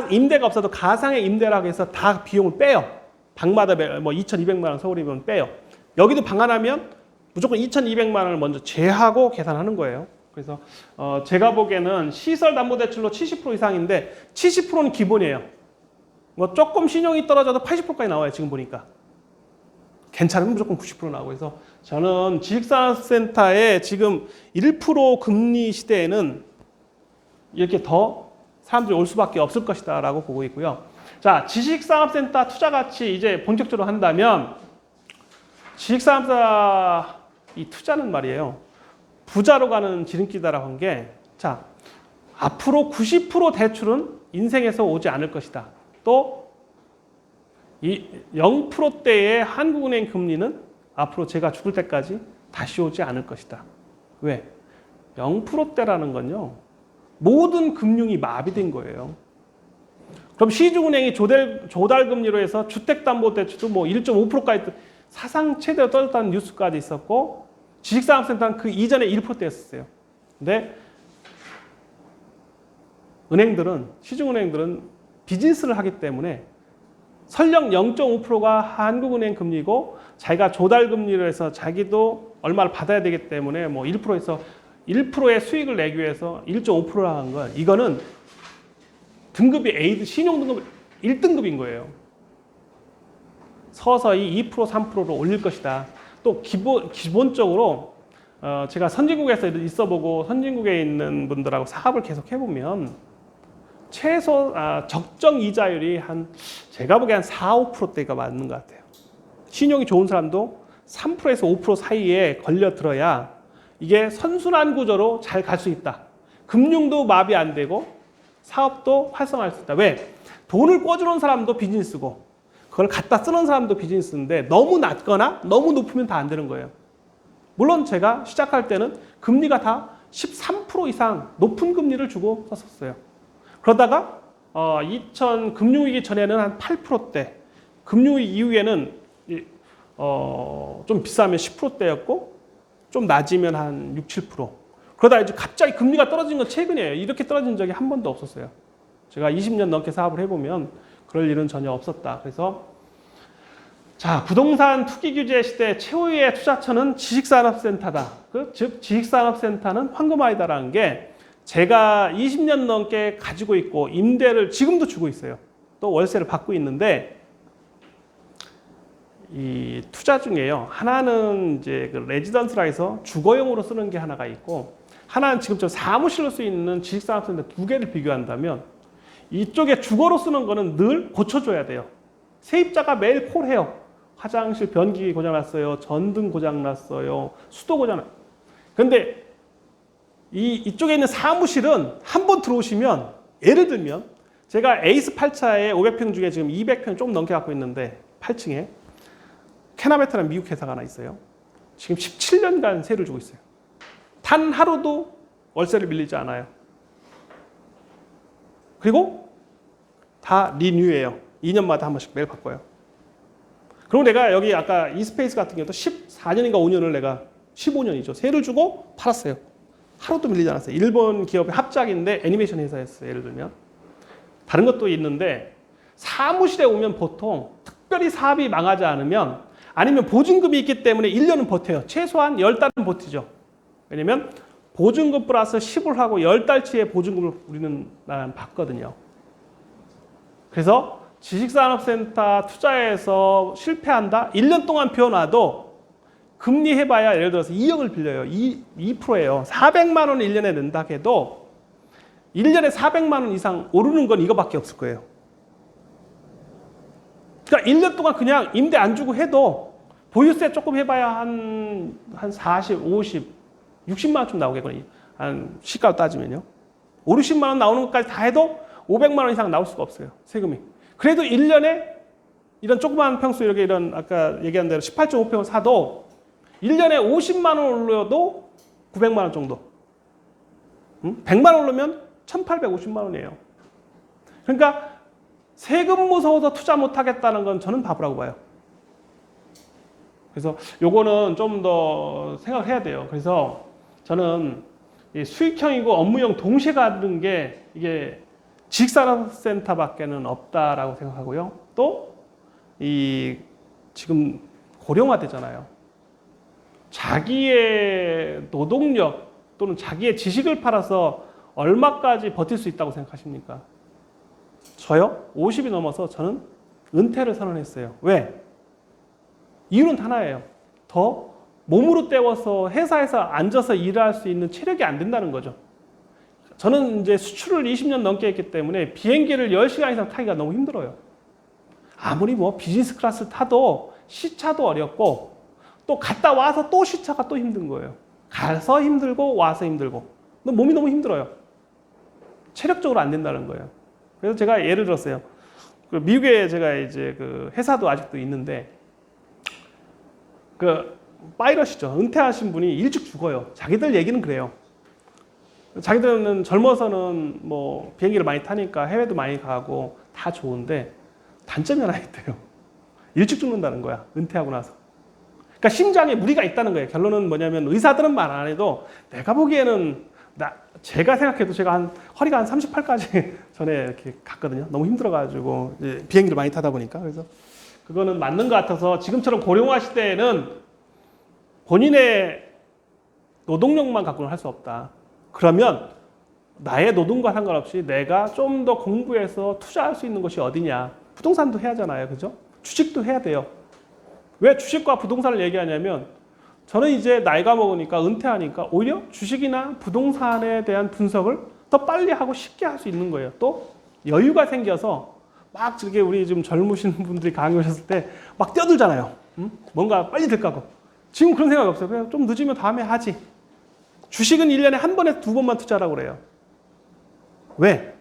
임대가 없어도 가상의 임대라고 해서 다 비용을 빼요. 방마다 뭐 2,200만 원 서울이면 빼요. 여기도 방 하나면 무조건 2,200만 원을 먼저 제하고 계산하는 거예요. 그래서 제가 보기에는 시설담보대출로 70% 이상인데 70%는 기본이에요. 뭐 조금 신용이 떨어져도 80%까지 나와요. 지금 보니까. 괜찮으면 무조건 90% 나오고 해서 저는 지식산업센터에 지금 1% 금리 시대에는 이렇게 더 사람들이 올 수밖에 없을 것이다 라고 보고 있고요. 자, 지식산업센터 투자가치 이제 본격적으로 한다면 지식산업센터 이 투자는 말이에요. 부자로 가는 지름길이라고 한 게, 자, 앞으로 90% 대출은 인생에서 오지 않을 것이다. 또 이 0%대의 한국은행 금리는 앞으로 제가 죽을 때까지 다시 오지 않을 것이다. 왜? 0%대라는 건요, 모든 금융이 마비된 거예요. 그럼 시중은행이 조달금리로 해서 주택담보대출도 뭐 1.5%까지 사상 최대로 떨어졌다는 뉴스까지 있었고, 지식산업센터는 그 이전에 1%대였어요. 근데 시중은행들은 비즈니스를 하기 때문에 설령 0.5%가 한국은행 금리고 자기가 조달금리로 해서 자기도 얼마를 받아야 되기 때문에 뭐 1%에서 1%의 수익을 내기 위해서 1.5%를 한 건, 이거는 등급이 A, 신용등급 1등급인 거예요. 서서히 2%, 3%로 올릴 것이다. 또 기본적으로 제가 선진국에서 있어보고 선진국에 있는 분들하고 사업을 계속 해보면 최소 적정 이자율이 제가 보기엔 한 4, 5%대가 맞는 것 같아요. 신용이 좋은 사람도 3%에서 5% 사이에 걸려들어야 이게 선순환 구조로 잘 갈 수 있다. 금융도 마비 안 되고 사업도 활성화할 수 있다. 왜? 돈을 꿔주는 사람도 비즈니스고 그걸 갖다 쓰는 사람도 비즈니스인데 너무 낮거나 너무 높으면 다 안 되는 거예요. 물론 제가 시작할 때는 금리가 다 13% 이상 높은 금리를 주고 썼었어요. 그러다가 2000 금융위기 전에는 한 8%대, 금융위기 이후에는 좀 비싸면 10%대였고 좀 낮으면 한 6, 7%. 그러다 이제 갑자기 금리가 떨어진 건 최근이에요. 이렇게 떨어진 적이 한 번도 없었어요. 제가 20년 넘게 사업을 해보면 그럴 일은 전혀 없었다. 그래서 자, 부동산 투기 규제 시대 최후의 투자처는 지식산업센터다. 즉 지식산업센터는 황금아이다라는 게 제가 20년 넘게 가지고 있고 임대를 지금도 주고 있어요. 또 월세를 받고 있는데 이 투자 중에요. 하나는 이제 그 레지던스라 해서 주거용으로 쓰는 게 하나가 있고, 하나는 지금 저 사무실로 쓰고 있는 지식산업센터 두 개를 비교한다면 이쪽에 주거로 쓰는 거는 늘 고쳐줘야 돼요. 세입자가 매일 콜해요. 화장실 변기 고장났어요. 전등 고장났어요. 수도 고장났어요. 그런데 이쪽에 있는 사무실은 한 번 들어오시면, 예를 들면 제가 에이스 8차에 500평 중에 지금 200평 좀 넘게 갖고 있는데 8층에 캐나베트라는 미국 회사가 하나 있어요. 지금 17년간 세를 주고 있어요. 단 하루도 월세를 밀리지 않아요. 그리고 다 리뉴예요. 2년마다 한 번씩 매일 바꿔요. 그리고 내가 여기 아까 이스페이스 같은 경우도 14년인가 5년을 내가 15년이죠. 세를 주고 팔았어요. 하루도 밀리지 않았어요. 일본 기업의 합작인데 애니메이션 회사였어요. 예를 들면. 다른 것도 있는데 사무실에 오면 보통 특별히 사업이 망하지 않으면, 아니면 보증금이 있기 때문에 1년은 버텨요. 최소한 10달은 버티죠. 왜냐면 보증금 플러스 10을 하고 10달치의 보증금을 우리는 받거든요. 그래서 지식산업센터 투자해서 실패한다? 1년 동안 비워놔도 금리 해봐야 예를 들어서 2억을 빌려요. 2%예요. 400만 원 1년에 낸다 해도 1년에 400만 원 이상 오르는 건 이거밖에 없을 거예요. 그러니까 1년 동안 그냥 임대 안 주고 해도 보유세 조금 해봐야 한 40, 50, 60만 원쯤 나오겠거든요. 한 시가로 따지면요. 5, 60만 원 나오는 것까지 다 해도 500만 원 이상 나올 수가 없어요. 세금이. 그래도 1년에 이런 조그마한 평수 이런 아까 얘기한 대로 18.5평을 사도 1년에 50만 원 올려도 900만 원 정도. 100만 원 오르면 1850만 원이에요. 그러니까 세금 무서워서 투자 못 하겠다는 건 저는 바보라고 봐요. 그래서 요거는 좀 더 생각을 해야 돼요. 그래서 저는 이 수익형이고 업무형 동시에 가는 게 이게 지식산업센터밖에는 없다라고 생각하고요. 또 이 지금 고령화되잖아요. 자기의 노동력 또는 자기의 지식을 팔아서 얼마까지 버틸 수 있다고 생각하십니까? 저요? 50이 넘어서 저는 은퇴를 선언했어요. 왜? 이유는 하나예요. 더 몸으로 때워서 회사에서 앉아서 일할 수 있는 체력이 안 된다는 거죠. 저는 이제 수출을 20년 넘게 했기 때문에 비행기를 10시간 이상 타기가 너무 힘들어요. 아무리 뭐 비즈니스 클래스 타도 시차도 어렵고 또 갔다 와서 또 시차가 또 힘든 거예요. 가서 힘들고 와서 힘들고 몸이 너무 힘들어요. 체력적으로 안 된다는 거예요. 그래서 제가 예를 들었어요. 미국에 제가 이제 그 회사도 아직도 있는데 그 파이럿이죠. 은퇴하신 분이 일찍 죽어요. 자기들 얘기는 그래요. 자기들은 젊어서는 뭐 비행기를 많이 타니까 해외도 많이 가고 다 좋은데 단점이 하나 있대요. 일찍 죽는다는 거야. 은퇴하고 나서. 그러니까 심장에 무리가 있다는 거예요. 결론은 뭐냐면 의사들은 말 안 해도 내가 보기에는 제가 생각해도 제가 허리가 한 38까지 전에 이렇게 갔거든요. 너무 힘들어가지고 이제 비행기를 많이 타다 보니까. 그래서 그거는 맞는 것 같아서 지금처럼 고령화 시대에는 본인의 노동력만 갖고는 할 수 없다. 그러면 나의 노동과 상관없이 내가 좀 더 공부해서 투자할 수 있는 것이 어디냐. 부동산도 해야 하잖아요. 그죠? 주식도 해야 돼요. 왜 주식과 부동산을 얘기하냐면 저는 이제 나이가 먹으니까 은퇴하니까 오히려 주식이나 부동산에 대한 분석을 더 빨리 하고 쉽게 할 수 있는 거예요. 또 여유가 생겨서 막 저렇게 우리 좀 젊으신 분들이 강의 오셨을 때 막 뛰어들잖아요. 뭔가 빨리 될까 고. 지금 그런 생각이 없어요. 그냥 좀 늦으면 다음에 하지. 주식은 1년에 한 번에 2번만 투자하라고 그래요. 왜?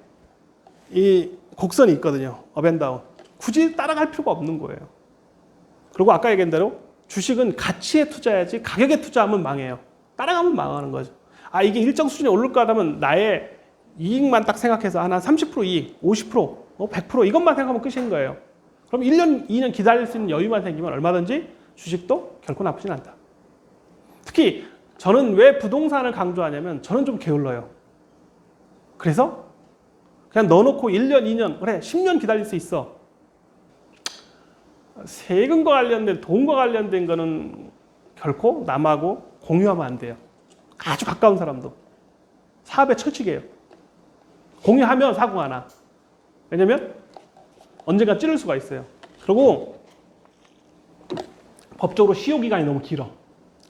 이 곡선이 있거든요. 업앤다운. 굳이 따라갈 필요가 없는 거예요. 그리고 아까 얘기한 대로 주식은 가치에 투자해야지 가격에 투자하면 망해요. 따라가면 망하는 거죠. 아, 이게 일정 수준에 오를까 하면 나의 이익만 딱 생각해서 하나 30% 이익, 50%, 100% 이것만 생각하면 끝인 거예요. 그럼 1년, 2년 기다릴 수 있는 여유만 생기면 얼마든지 주식도 결코 나쁘진 않다. 특히 저는 왜 부동산을 강조하냐면 저는 좀 게을러요. 그래서 그냥 넣어놓고 1년, 2년, 그래 10년 기다릴 수 있어. 세금과 관련된 돈과 관련된 거는 결코 남하고 공유하면 안 돼요. 아주 가까운 사람도. 사업의 철칙이에요. 공유하면 사고가 나. 왜냐면 언젠가 찌를 수가 있어요. 그리고 법적으로 시효기간이 너무 길어.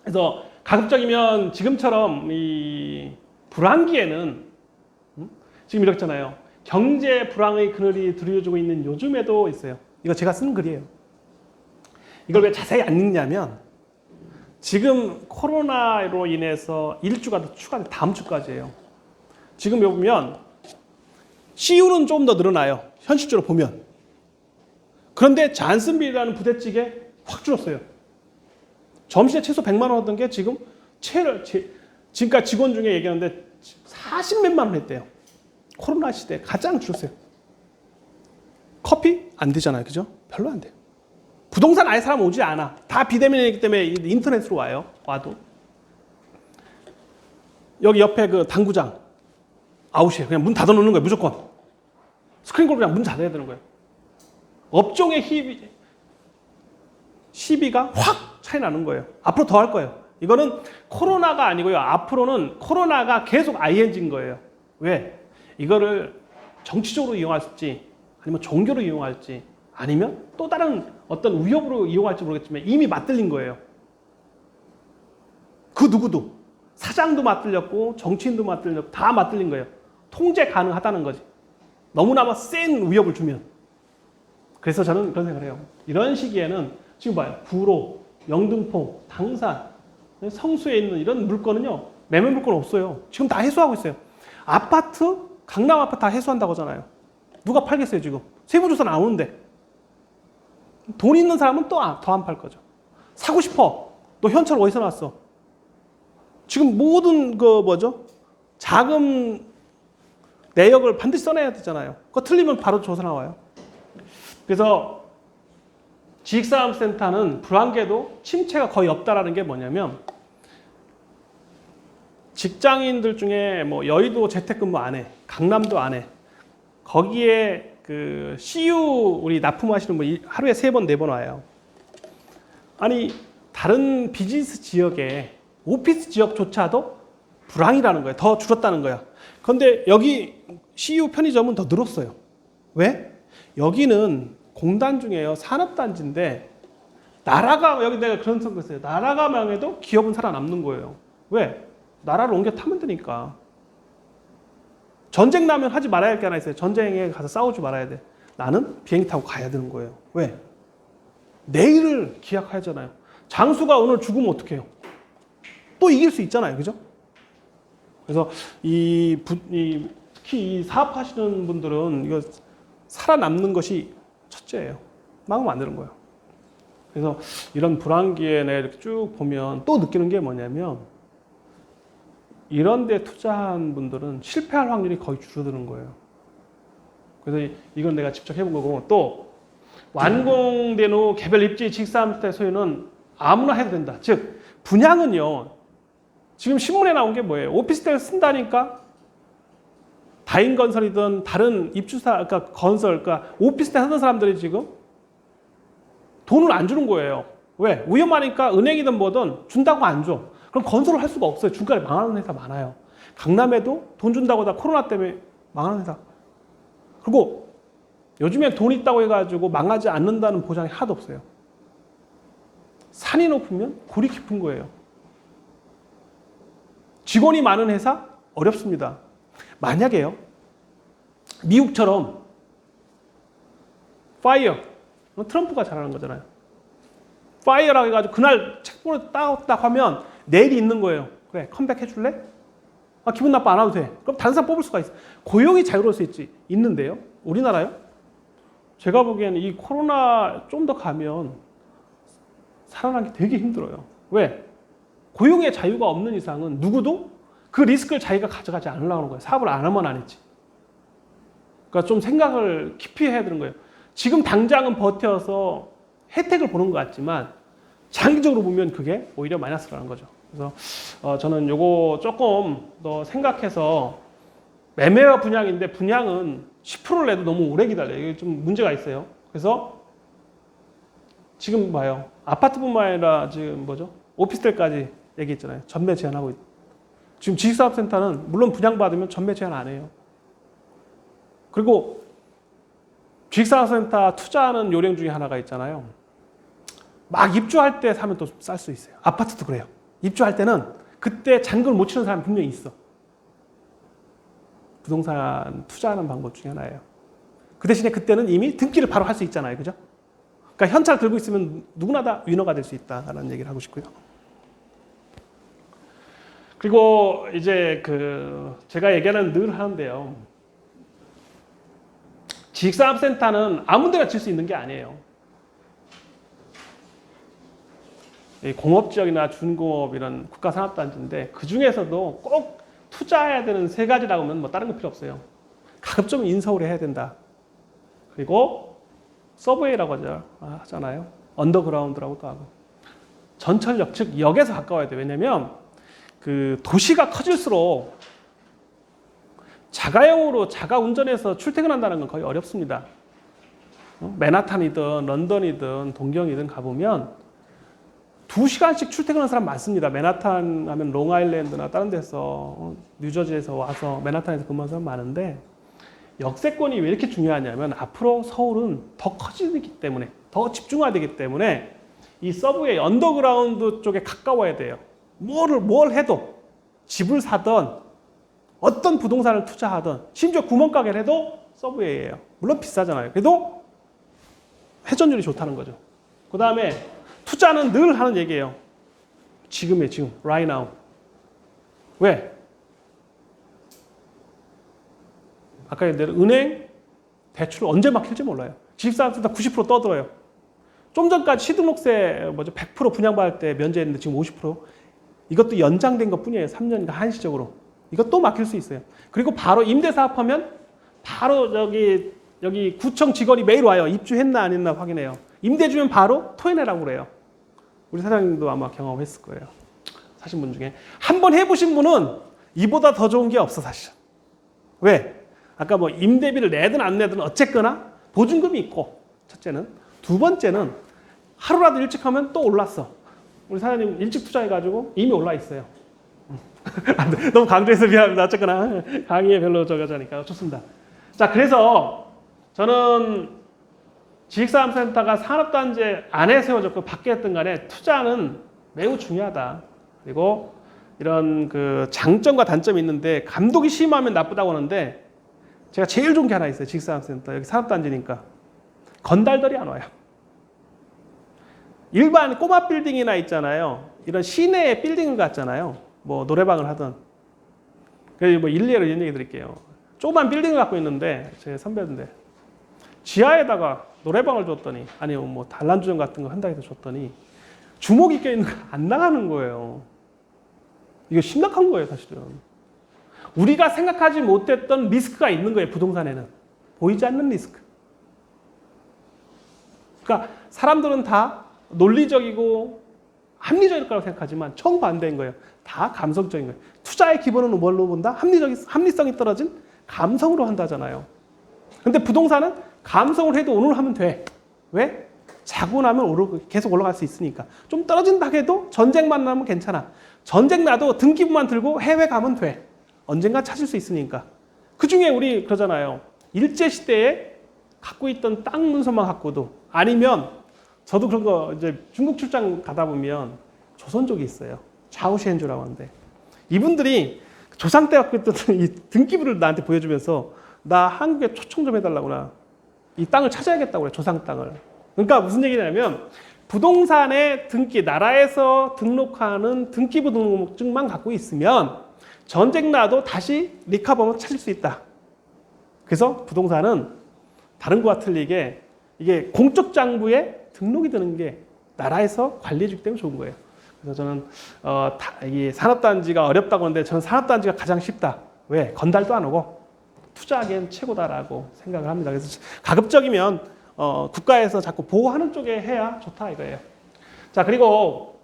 그래서 가급적이면 지금처럼 이 불황기에는 지금 이렇잖아요. 경제 불황의 그늘이 두드러지고 있는 요즘에도 있어요. 이거 제가 쓴 글이에요. 이걸 왜 자세히 안 읽냐면 지금 코로나로 인해서 1주가 더 추가돼 다음 주까지예요. 지금 보면 CU는 좀 더 늘어나요. 현실적으로 보면. 그런데 잔슨빌이라는 부대찌개 확 줄었어요. 점심에 최소 100만 원 하던 게 지금 지금까지 직원 중에 얘기하는데 40몇만 원 했대요. 코로나 시대에 가장 줄었어요. 커피? 안 되잖아요. 그죠? 별로 안 돼요. 부동산 아예 사람 오지 않아. 다 비대면이기 때문에 인터넷으로 와요. 와도. 여기 옆에 그 당구장 아웃이에요. 그냥 문 닫아놓는 거예요. 무조건. 스크린 골프 그냥 문 닫아야 되는 거예요. 업종의 시비가 확 차이 나는 거예요. 앞으로 더 할 거예요. 이거는 코로나가 아니고요. 앞으로는 코로나가 계속 ING인 거예요. 왜? 이거를 정치적으로 이용할지 아니면 종교로 이용할지 아니면 또 다른 어떤 위협으로 이용할지 모르겠지만 이미 맞들린 거예요. 그 누구도. 사장도 맞들렸고 정치인도 맞들렸고 다 맞들린 거예요. 통제 가능하다는 거지. 너무나 센 위협을 주면. 그래서 저는 그런 생각을 해요. 이런 시기에는 지금 봐요. 구로, 영등포, 당산, 성수에 있는 이런 물건은요. 매매 물건 없어요. 지금 다 해소하고 있어요. 아파트, 강남 아파트 다 해소한다고 하잖아요. 누가 팔겠어요 지금. 세무조사 나오는데. 돈 있는 사람은 또 더 안 팔 거죠. 사고 싶어. 너 현찰 어디서 났어? 지금 모든 자금 내역을 반드시 써내야 되잖아요. 그거 틀리면 바로 조사 나와요. 그래서 지식산업센터는 불황계도 침체가 거의 없다라는 게 뭐냐면 직장인들 중에 뭐 여의도 재택근무 안 해, 강남도 안 해. 거기에 그 CU 우리 납품하시는 분 하루에 3번, 4번 와요. 아니 다른 비즈니스 지역에 오피스 지역조차도 불황이라는 거예요. 더 줄었다는 거야. 그런데 여기 CU 편의점은 더 늘었어요. 왜? 여기는 공단 중에요. 산업단지인데 나라가 여기 내가 그런 생각 했어요. 나라가 망해도 기업은 살아남는 거예요. 왜? 나라를 옮겨 타면 되니까. 전쟁 나면 하지 말아야 할 게 하나 있어요. 전쟁에 가서 싸우지 말아야 돼. 나는 비행기 타고 가야 되는 거예요. 왜? 내일을 기약하잖아요. 장수가 오늘 죽으면 어떡해요? 또 이길 수 있잖아요. 그죠? 그래서 특히 이 사업하시는 분들은 이거 살아남는 것이 첫째예요. 막으면 안 되는 거예요. 그래서 이런 불황기에 내가 이렇게 쭉 보면 또 느끼는 게 뭐냐면 이런 데 투자한 분들은 실패할 확률이 거의 줄어드는 거예요. 그래서 이건 내가 직접 해본 거고, 또 완공된 후 개별 입지 직사암지대 소유는 아무나 해도 된다. 즉 분양은요, 지금 신문에 나온 게 뭐예요? 오피스텔 쓴다니까 다인건설이든 다른 입주사, 그러니까 건설, 그러니까 오피스텔 하던 사람들이 지금 돈을 안 주는 거예요. 왜? 위험하니까 은행이든 뭐든 준다고 안 줘. 그럼 건설을 할 수가 없어요. 중간에 망하는 회사 많아요. 강남에도 돈 준다고 다 코로나 때문에 망하는 회사. 그리고 요즘엔 돈 있다고 해가지고 망하지 않는다는 보장이 하나도 없어요. 산이 높으면 골이 깊은 거예요. 직원이 많은 회사 어렵습니다. 만약에요, 미국처럼 파이어, 트럼프가 잘하는 거잖아요. 파이어라고 해가지고 그날 책보를 딱 하면 내일이 있는 거예요. 그래, 컴백 해줄래? 아, 기분 나빠, 안 와도 돼. 그럼 다른 사람 뽑을 수가 있어. 고용이 자유로울 수 있는데요. 우리나라요? 제가 보기에는 이 코로나 좀 더 가면 살아나기 되게 힘들어요. 왜? 고용의 자유가 없는 이상은 누구도 그 리스크를 자기가 가져가지 않으려고 하는 거예요. 사업을 안 하면 안 했지. 그러니까 좀 생각을 깊이 해야 되는 거예요. 지금 당장은 버텨서 혜택을 보는 것 같지만 장기적으로 보면 그게 오히려 마이너스라는 거죠. 그래서 저는 요거 조금 더 생각해서, 매매와 분양인데 분양은 10%를 내도 너무 오래 기다려요. 이게 좀 문제가 있어요. 그래서 지금 봐요. 아파트뿐만 아니라 지금 오피스텔까지 얘기했잖아요. 전매 제한하고 있다. 지금 지식사업센터는 물론 분양받으면 전매 제한 안 해요. 그리고 지식사업센터 투자하는 요령 중에 하나가 있잖아요. 막 입주할 때 사면 또 쌀 수 있어요. 아파트도 그래요. 입주할 때는 그때 잔금을 못 치는 사람이 분명히 있어. 부동산 투자하는 방법 중에 하나예요. 그 대신에 그때는 이미 등기를 바로 할 수 있잖아요. 그죠? 그러니까 현찰 들고 있으면 누구나 다 위너가 될 수 있다라는 얘기를 하고 싶고요. 그리고 이제 제가 얘기하는 늘 하는데요. 지식산업센터는 아무 데나 질 수 있는 게 아니에요. 공업지역이나 준공업 이런 국가산업단지인데 그 중에서도 꼭 투자해야 되는 세 가지라고 하면 뭐 다른 거 필요 없어요. 가급적 인서울에 해야 된다. 그리고 서브웨이라고 하잖아요. 언더그라운드라고도 하고. 전철역, 즉 역에서 가까워야 돼요. 왜냐면 그 도시가 커질수록 자가용으로 자가 운전해서 출퇴근한다는 건 거의 어렵습니다. 맨하탄이든 런던이든 동경이든 가보면 2시간씩 출퇴근하는 사람 많습니다. 맨하탄 하면 롱아일랜드나 다른 데서 뉴저지에서 와서 맨하탄에서 근무하는 사람 많은데, 역세권이 왜 이렇게 중요하냐면 앞으로 서울은 더 커지기 때문에, 더 집중화되기 때문에 이 서브웨이 언더그라운드 쪽에 가까워야 돼요. 뭘 해도, 집을 사든 어떤 부동산을 투자하든 심지어 구멍가게를 해도 서브웨이예요. 물론 비싸잖아요. 그래도 회전율이 좋다는 거죠. 그 다음에 투자는 늘 하는 얘기예요. 지금 right now. 왜? 아까 얘기한 대로 은행 대출 언제 막힐지 몰라요. 집사람들 90% 떠들어요. 좀 전까지 시등록세 100% 분양받을 때 면제했는데 지금 50%. 이것도 연장된 것 뿐이에요. 3년인가 한시적으로. 이것도 막힐 수 있어요. 그리고 바로 임대사업하면 바로 여기 구청 직원이 매일 와요. 입주했나 안 했나 확인해요. 임대 주면 바로 토해내라고 그래요. 우리 사장님도 아마 경험했을 거예요. 사신 분 중에. 한번 해보신 분은 이보다 더 좋은 게 없어, 사실. 왜? 아까 임대비를 내든 안 내든 어쨌거나 보증금이 있고, 첫째는. 두 번째는 하루라도 일찍 하면 또 올랐어. 우리 사장님 일찍 투자해가지고 이미 올라 있어요. 너무 강조해서 미안합니다. 어쨌거나 강의에 별로 저거자니까 좋습니다. 자, 그래서 저는 지식산업센터가 산업단지 안에 세워졌고 밖에 했던 간에 투자는 매우 중요하다. 그리고 이런 장점과 단점이 있는데, 감독이 심하면 나쁘다고 하는데 제가 제일 좋은 게 하나 있어요. 지식산업센터. 여기 산업단지니까. 건달들이 안 와요. 일반 꼬마 빌딩이나 있잖아요. 이런 시내의 빌딩을 갖잖아요. 뭐 노래방을 하든. 그래서 뭐 일례로 이런 얘기 드릴게요. 조그만 빌딩을 갖고 있는데 제 선배인데 지하에다가 노래방을 줬더니 아니면 뭐 단란주점 같은 거 한다 해서 줬더니 주먹이 껴있는 거 안 나가는 거예요. 이거 심각한 거예요, 사실은. 우리가 생각하지 못했던 리스크가 있는 거예요, 부동산에는. 보이지 않는 리스크. 그러니까 사람들은 다 논리적이고 합리적일 거라고 생각하지만 정반대인 거예요. 다 감성적인 거예요. 투자의 기본은 뭘로 본다? 합리성이 떨어진 감성으로 한다잖아요. 근데 부동산은 감성을 해도 오늘 하면 돼. 왜? 자고 나면 계속 올라갈 수 있으니까. 좀 떨어진다 해도 전쟁만 나면 괜찮아. 전쟁 나도 등기부만 들고 해외 가면 돼. 언젠가 찾을 수 있으니까. 그중에 우리 그러잖아요. 일제시대에 갖고 있던 땅 문서만 갖고도 아니면 저도 그런 거 이제 중국 출장 가다 보면 조선족이 있어요. 좌우시엔주라고 하는데 이분들이 조상 때 갖고 있던 이 등기부를 나한테 보여주면서 나 한국에 초청 좀 해달라구나. 이 땅을 찾아야겠다고 그래. 조상 땅을. 그러니까 무슨 얘기냐면 부동산의 등기, 나라에서 등록하는 등기부 등록증만 갖고 있으면 전쟁 나도 다시 리카버면 찾을 수 있다. 그래서 부동산은 다른 거와 틀리게 이게 공적 장부에 등록이 되는 게 나라에서 관리해 주기 때문에 좋은 거예요. 그래서 저는 이 산업단지가 어렵다고 하는데 저는 산업단지가 가장 쉽다. 왜? 건달도 안 오고 투자하기엔 최고다라고 생각을 합니다. 그래서 가급적이면 국가에서 자꾸 보호하는 쪽에 해야 좋다 이거예요. 자, 그리고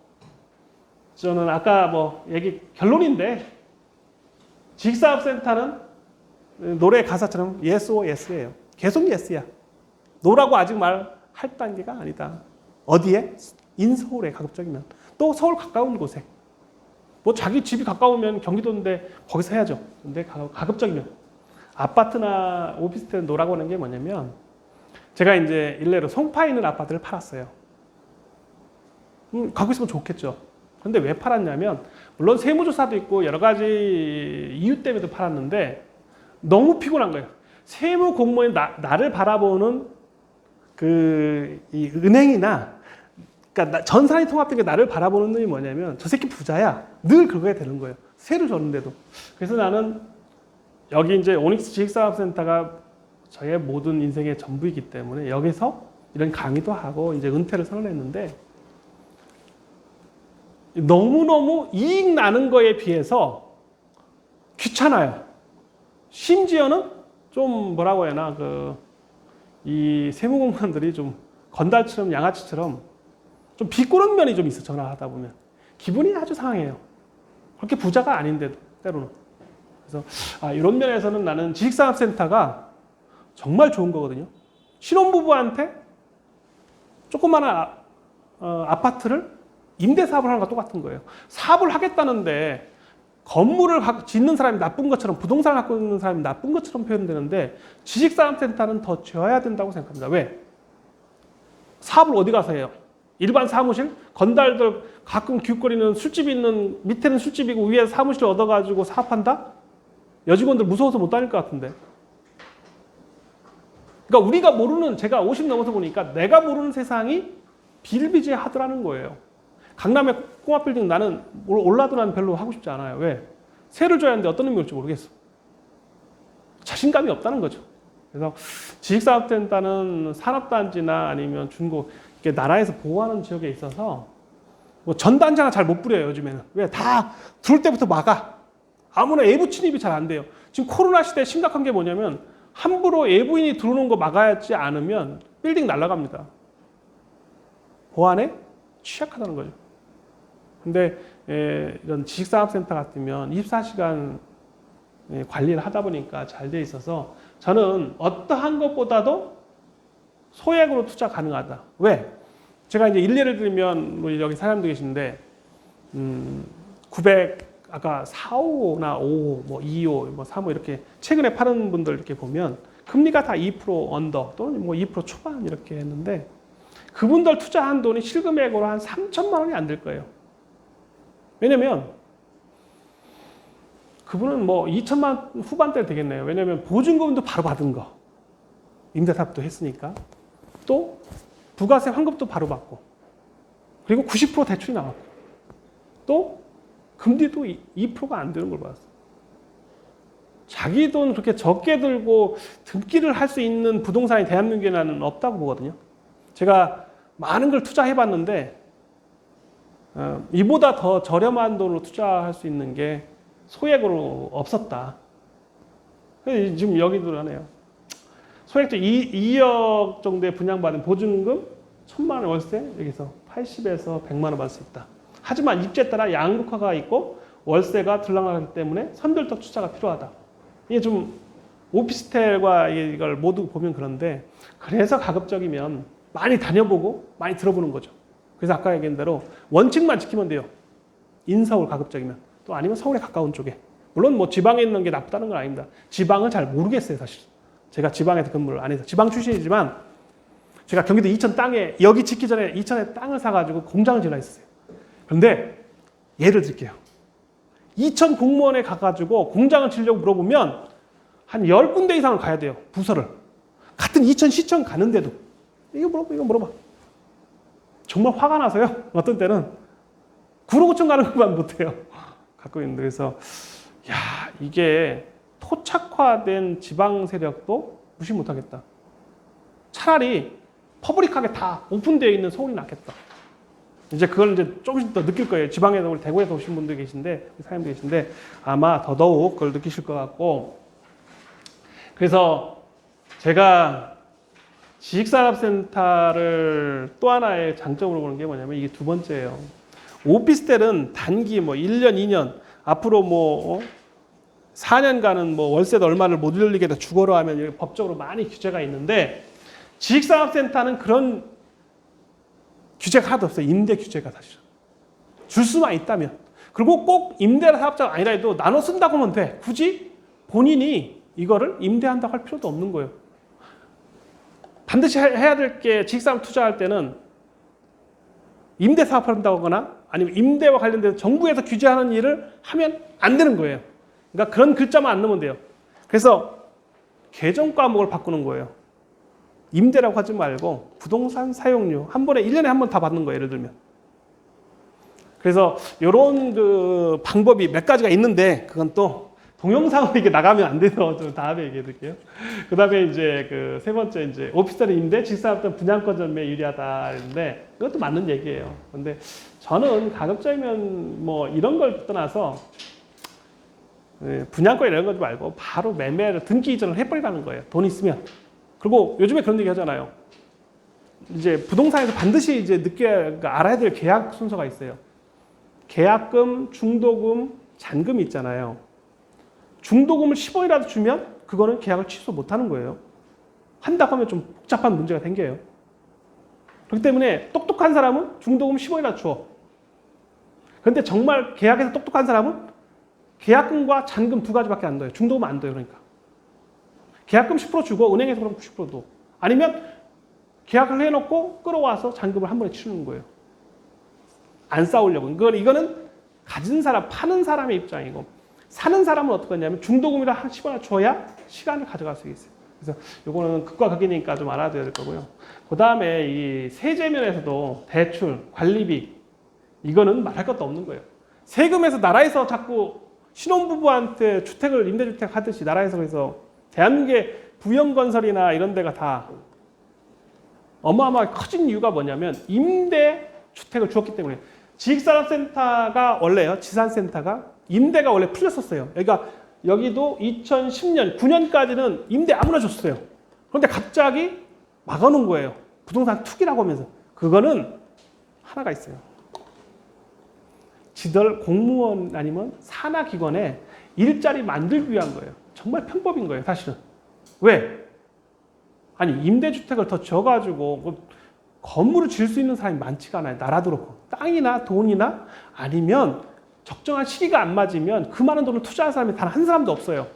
저는 아까 뭐 얘기 결론인데 지식사업센터는 노래 가사처럼 yes or yes예요. 계속 yes야. 노라고 아직 말할 단계가 아니다. 어디에? 인서울에 가급적이면. 또 서울 가까운 곳에. 뭐 자기 집이 가까우면 경기도인데 거기서 해야죠. 근데 가급적이면. 아파트나 오피스텔 노라고 하는 게 뭐냐면 제가 이제 일례로 송파에 있는 아파트를 팔았어요. 갖고 있으면 좋겠죠. 근데 왜 팔았냐면 물론 세무조사도 있고 여러 가지 이유 때문에도 팔았는데 너무 피곤한 거예요. 세무 공무원이 나를 바라보는 이 은행이나 그러니까 전산이 통합된 게 나를 바라보는 눈이 뭐냐면 저 새끼 부자야. 늘 그거야 되는 거예요. 세를 줬는데도. 그래서 나는 여기 이제 오닉스 지식사업센터가 저의 모든 인생의 전부이기 때문에 여기서 이런 강의도 하고 이제 은퇴를 선언했는데 너무너무 이익 나는 거에 비해서 귀찮아요. 심지어는 좀 뭐라고 해야 하나 이 세무공무원들이 좀 건달처럼 양아치처럼 좀 비꼬는 면이 좀 있어. 전화하다 보면 기분이 아주 상해요. 그렇게 부자가 아닌데도 때로는. 그래서 이런 면에서는 나는 지식산업센터가 정말 좋은 거거든요. 신혼부부한테 조그마한 아파트를 임대사업을 하는 것과 똑같은 거예요. 사업을 하겠다는데 건물을 짓는 사람이 나쁜 것처럼 부동산을 갖고 있는 사람이 나쁜 것처럼 표현되는데 지식산업센터는 더 지어야 된다고 생각합니다. 왜? 사업을 어디 가서 해요? 일반 사무실? 건달들 가끔 기웃거리는 술집이 있는 밑에는 술집이고 위에 사무실 얻어가지고 사업한다? 여직원들 무서워서 못 다닐 것 같은데. 그러니까 우리가 모르는 제가 50 넘어서 보니까 내가 모르는 세상이 비일비재하더라는 거예요. 강남의 꼬마 빌딩 나는 올라도 난 별로 하고 싶지 않아요. 왜? 세를 줘야 하는데 어떤 의미 올지 모르겠어. 자신감이 없다는 거죠. 그래서 지식사업센터는 산업단지나 아니면 중고 이렇게 나라에서 보호하는 지역에 있어서 뭐 전단지 하나 잘 못 뿌려요. 요즘에는. 왜? 다 들어올 때부터 막아. 아무나 외부 침입이 잘 안 돼요. 지금 코로나 시대에 심각한 게 뭐냐면 함부로 외부인이 들어오는 거 막아야지 않으면 빌딩 날아갑니다. 보안에 취약하다는 거죠. 근데 이런 지식산업센터 같으면 24시간 관리를 하다 보니까 잘 돼 있어서 저는 어떠한 것보다도 소액으로 투자 가능하다. 왜? 제가 이제 일례를 들면 우리 여기 사람도 계신데 900 아까 4호나 5호, 뭐 2호, 뭐 3호 이렇게 최근에 파는 분들 이렇게 보면 금리가 다 2% 언더 또는 뭐 2% 초반 이렇게 했는데 그분들 투자한 돈이 실금액으로 한 3천만 원이 안 될 거예요. 왜냐면 그분은 뭐 2천만 후반대 되겠네요. 왜냐하면 보증금도 바로 받은 거. 임대사업도 했으니까. 또 부가세 환급도 바로 받고. 그리고 90% 대출이 나왔고. 또 금리도 2%가 안 되는 걸 받았어요. 자기 돈 그렇게 적게 들고 등기를 할 수 있는 부동산이 대한민국에는 없다고 보거든요. 제가 많은 걸 투자해봤는데 이보다 더 저렴한 돈으로 투자할 수 있는 게 소액으로 없었다. 지금 여기도 하네요. 소액도 2억 정도의 분양받은 보증금 1,000만 원 월세 여기서 80에서 100만 원 받을 수 있다. 하지만 입주에 따라 양극화가 있고 월세가 들락날락하기 때문에 선별적 투자가 필요하다. 이게 좀 오피스텔과 이걸 모두 보면 그런데 그래서 가급적이면 많이 다녀보고 많이 들어보는 거죠. 그래서 아까 얘기한 대로 원칙만 지키면 돼요. 인서울 가급적이면. 또 아니면 서울에 가까운 쪽에. 물론 뭐 지방에 있는 게 나쁘다는 건 아닙니다. 지방은 잘 모르겠어요, 사실. 제가 지방에서 근무를 안 해서. 지방 출신이지만 제가 경기도 이천 땅에 여기 짓기 전에 이천에 땅을 사가지고 공장을 지어놔 있었어요. 그런데 예를 들게요. 이천 공무원에 가가지고 공장을 지으려고 물어보면 한 10군데 이상을 가야 돼요. 부서를. 같은 이천 시청 가는데도. 이거 물어봐. 정말 화가 나서요. 어떤 때는 구로구청 가는 것만 못해요. 갖고 있는데. 그래서 야, 이게 토착화된 지방 세력도 무시 못하겠다. 차라리 퍼블릭하게 다 오픈되어 있는 서울이 낫겠다. 이제 그걸 이제 조금씩 더 느낄 거예요. 지방에서 우리 대구에서 오신 분들 계신데, 사장님들 계신데 아마 더더욱 그걸 느끼실 것 같고. 그래서 제가 지식산업센터를 또 하나의 장점으로 보는 게 뭐냐면 이게 두 번째예요. 오피스텔은 단기 뭐 1년, 2년 앞으로 뭐 4년간은 뭐 월세도 얼마를 못 올리게 돼 주거로 하면 법적으로 많이 규제가 있는데 지식산업센터는 그런 규제가 하나도 없어요. 임대 규제가 사실은. 줄 수만 있다면. 그리고 꼭 임대 사업자가 아니라 해도 나눠 쓴다고 하면 돼. 굳이 본인이 이거를 임대한다고 할 필요도 없는 거예요. 반드시 해야 될 게 지식산업 투자할 때는 임대 사업을 한다고 하거나 아니면 임대와 관련돼서 정부에서 규제하는 일을 하면 안 되는 거예요. 그러니까 그런 글자만 안 넣으면 돼요. 그래서 개정 과목을 바꾸는 거예요. 임대라고 하지 말고 부동산 사용료 한 번에 1년에 한 번 다 받는 거예요. 예를 들면. 그래서 이런 그 방법이 몇 가지가 있는데 그건 또 동영상으로 이게 나가면 안 돼서 좀 다음에 얘기해 드릴게요. 그 다음에 이제 그 세 번째 이제 오피스텔 임대, 지식산업은 분양권 전매에 유리하다 했는데 이것도 맞는 얘기예요. 근데 저는 가급적이면 뭐 이런 걸 떠나서 분양권 이런 거 말고 바로 매매를 등기 이전을 해버리라는 거예요. 돈 있으면. 그리고 요즘에 그런 얘기 하잖아요. 이제 부동산에서 반드시 이제 알아야 될 계약 순서가 있어요. 계약금, 중도금, 잔금이 있잖아요. 중도금을 10원이라도 주면 그거는 계약을 취소 못 하는 거예요. 한다고 하면 좀 복잡한 문제가 생겨요. 그렇기 때문에 똑똑한 사람은 중도금 10원이라도 줘. 그런데 정말 계약에서 똑똑한 사람은 계약금과 잔금 두 가지밖에 안 넣어요. 중도금 안 넣어요. 그러니까. 계약금 10% 주고 은행에서 그럼 90%도. 아니면 계약을 해놓고 끌어와서 잔금을 한 번에 치르는 거예요. 안 싸우려고. 이거는 가진 사람, 파는 사람의 입장이고 사는 사람은 어떻게 하냐면 중도금이라 한 10원을 줘야 시간을 가져갈 수 있어요. 그래서 이거는 극과 극이니까 좀 알아둬야 될 거고요. 그 다음에 이 세제면에서도 대출, 관리비 이거는 말할 것도 없는 거예요. 세금에서 나라에서 자꾸 신혼부부한테 주택을 임대주택 하듯이 나라에서 그래서 대한민국의 부영건설이나 이런 데가 다 어마어마하게 커진 이유가 뭐냐면 임대주택을 주었기 때문에 지식산업센터가 원래요. 지산센터가 임대가 원래 풀렸었어요. 그러니까 여기도 2010년, 9년까지는 임대 아무나 줬어요. 그런데 갑자기 막아놓은 거예요. 부동산 투기라고 하면서. 그거는 하나가 있어요. 지들 공무원 아니면 산하기관에 일자리 만들기 위한 거예요. 정말 편법인 거예요, 사실은. 왜? 아니, 임대주택을 더 지어가지고 건물을 지을 수 있는 사람이 많지가 않아요. 나라도 그렇고. 땅이나 돈이나 아니면 적정한 시기가 안 맞으면 그 많은 돈을 투자할 사람이 단 한 사람도 없어요.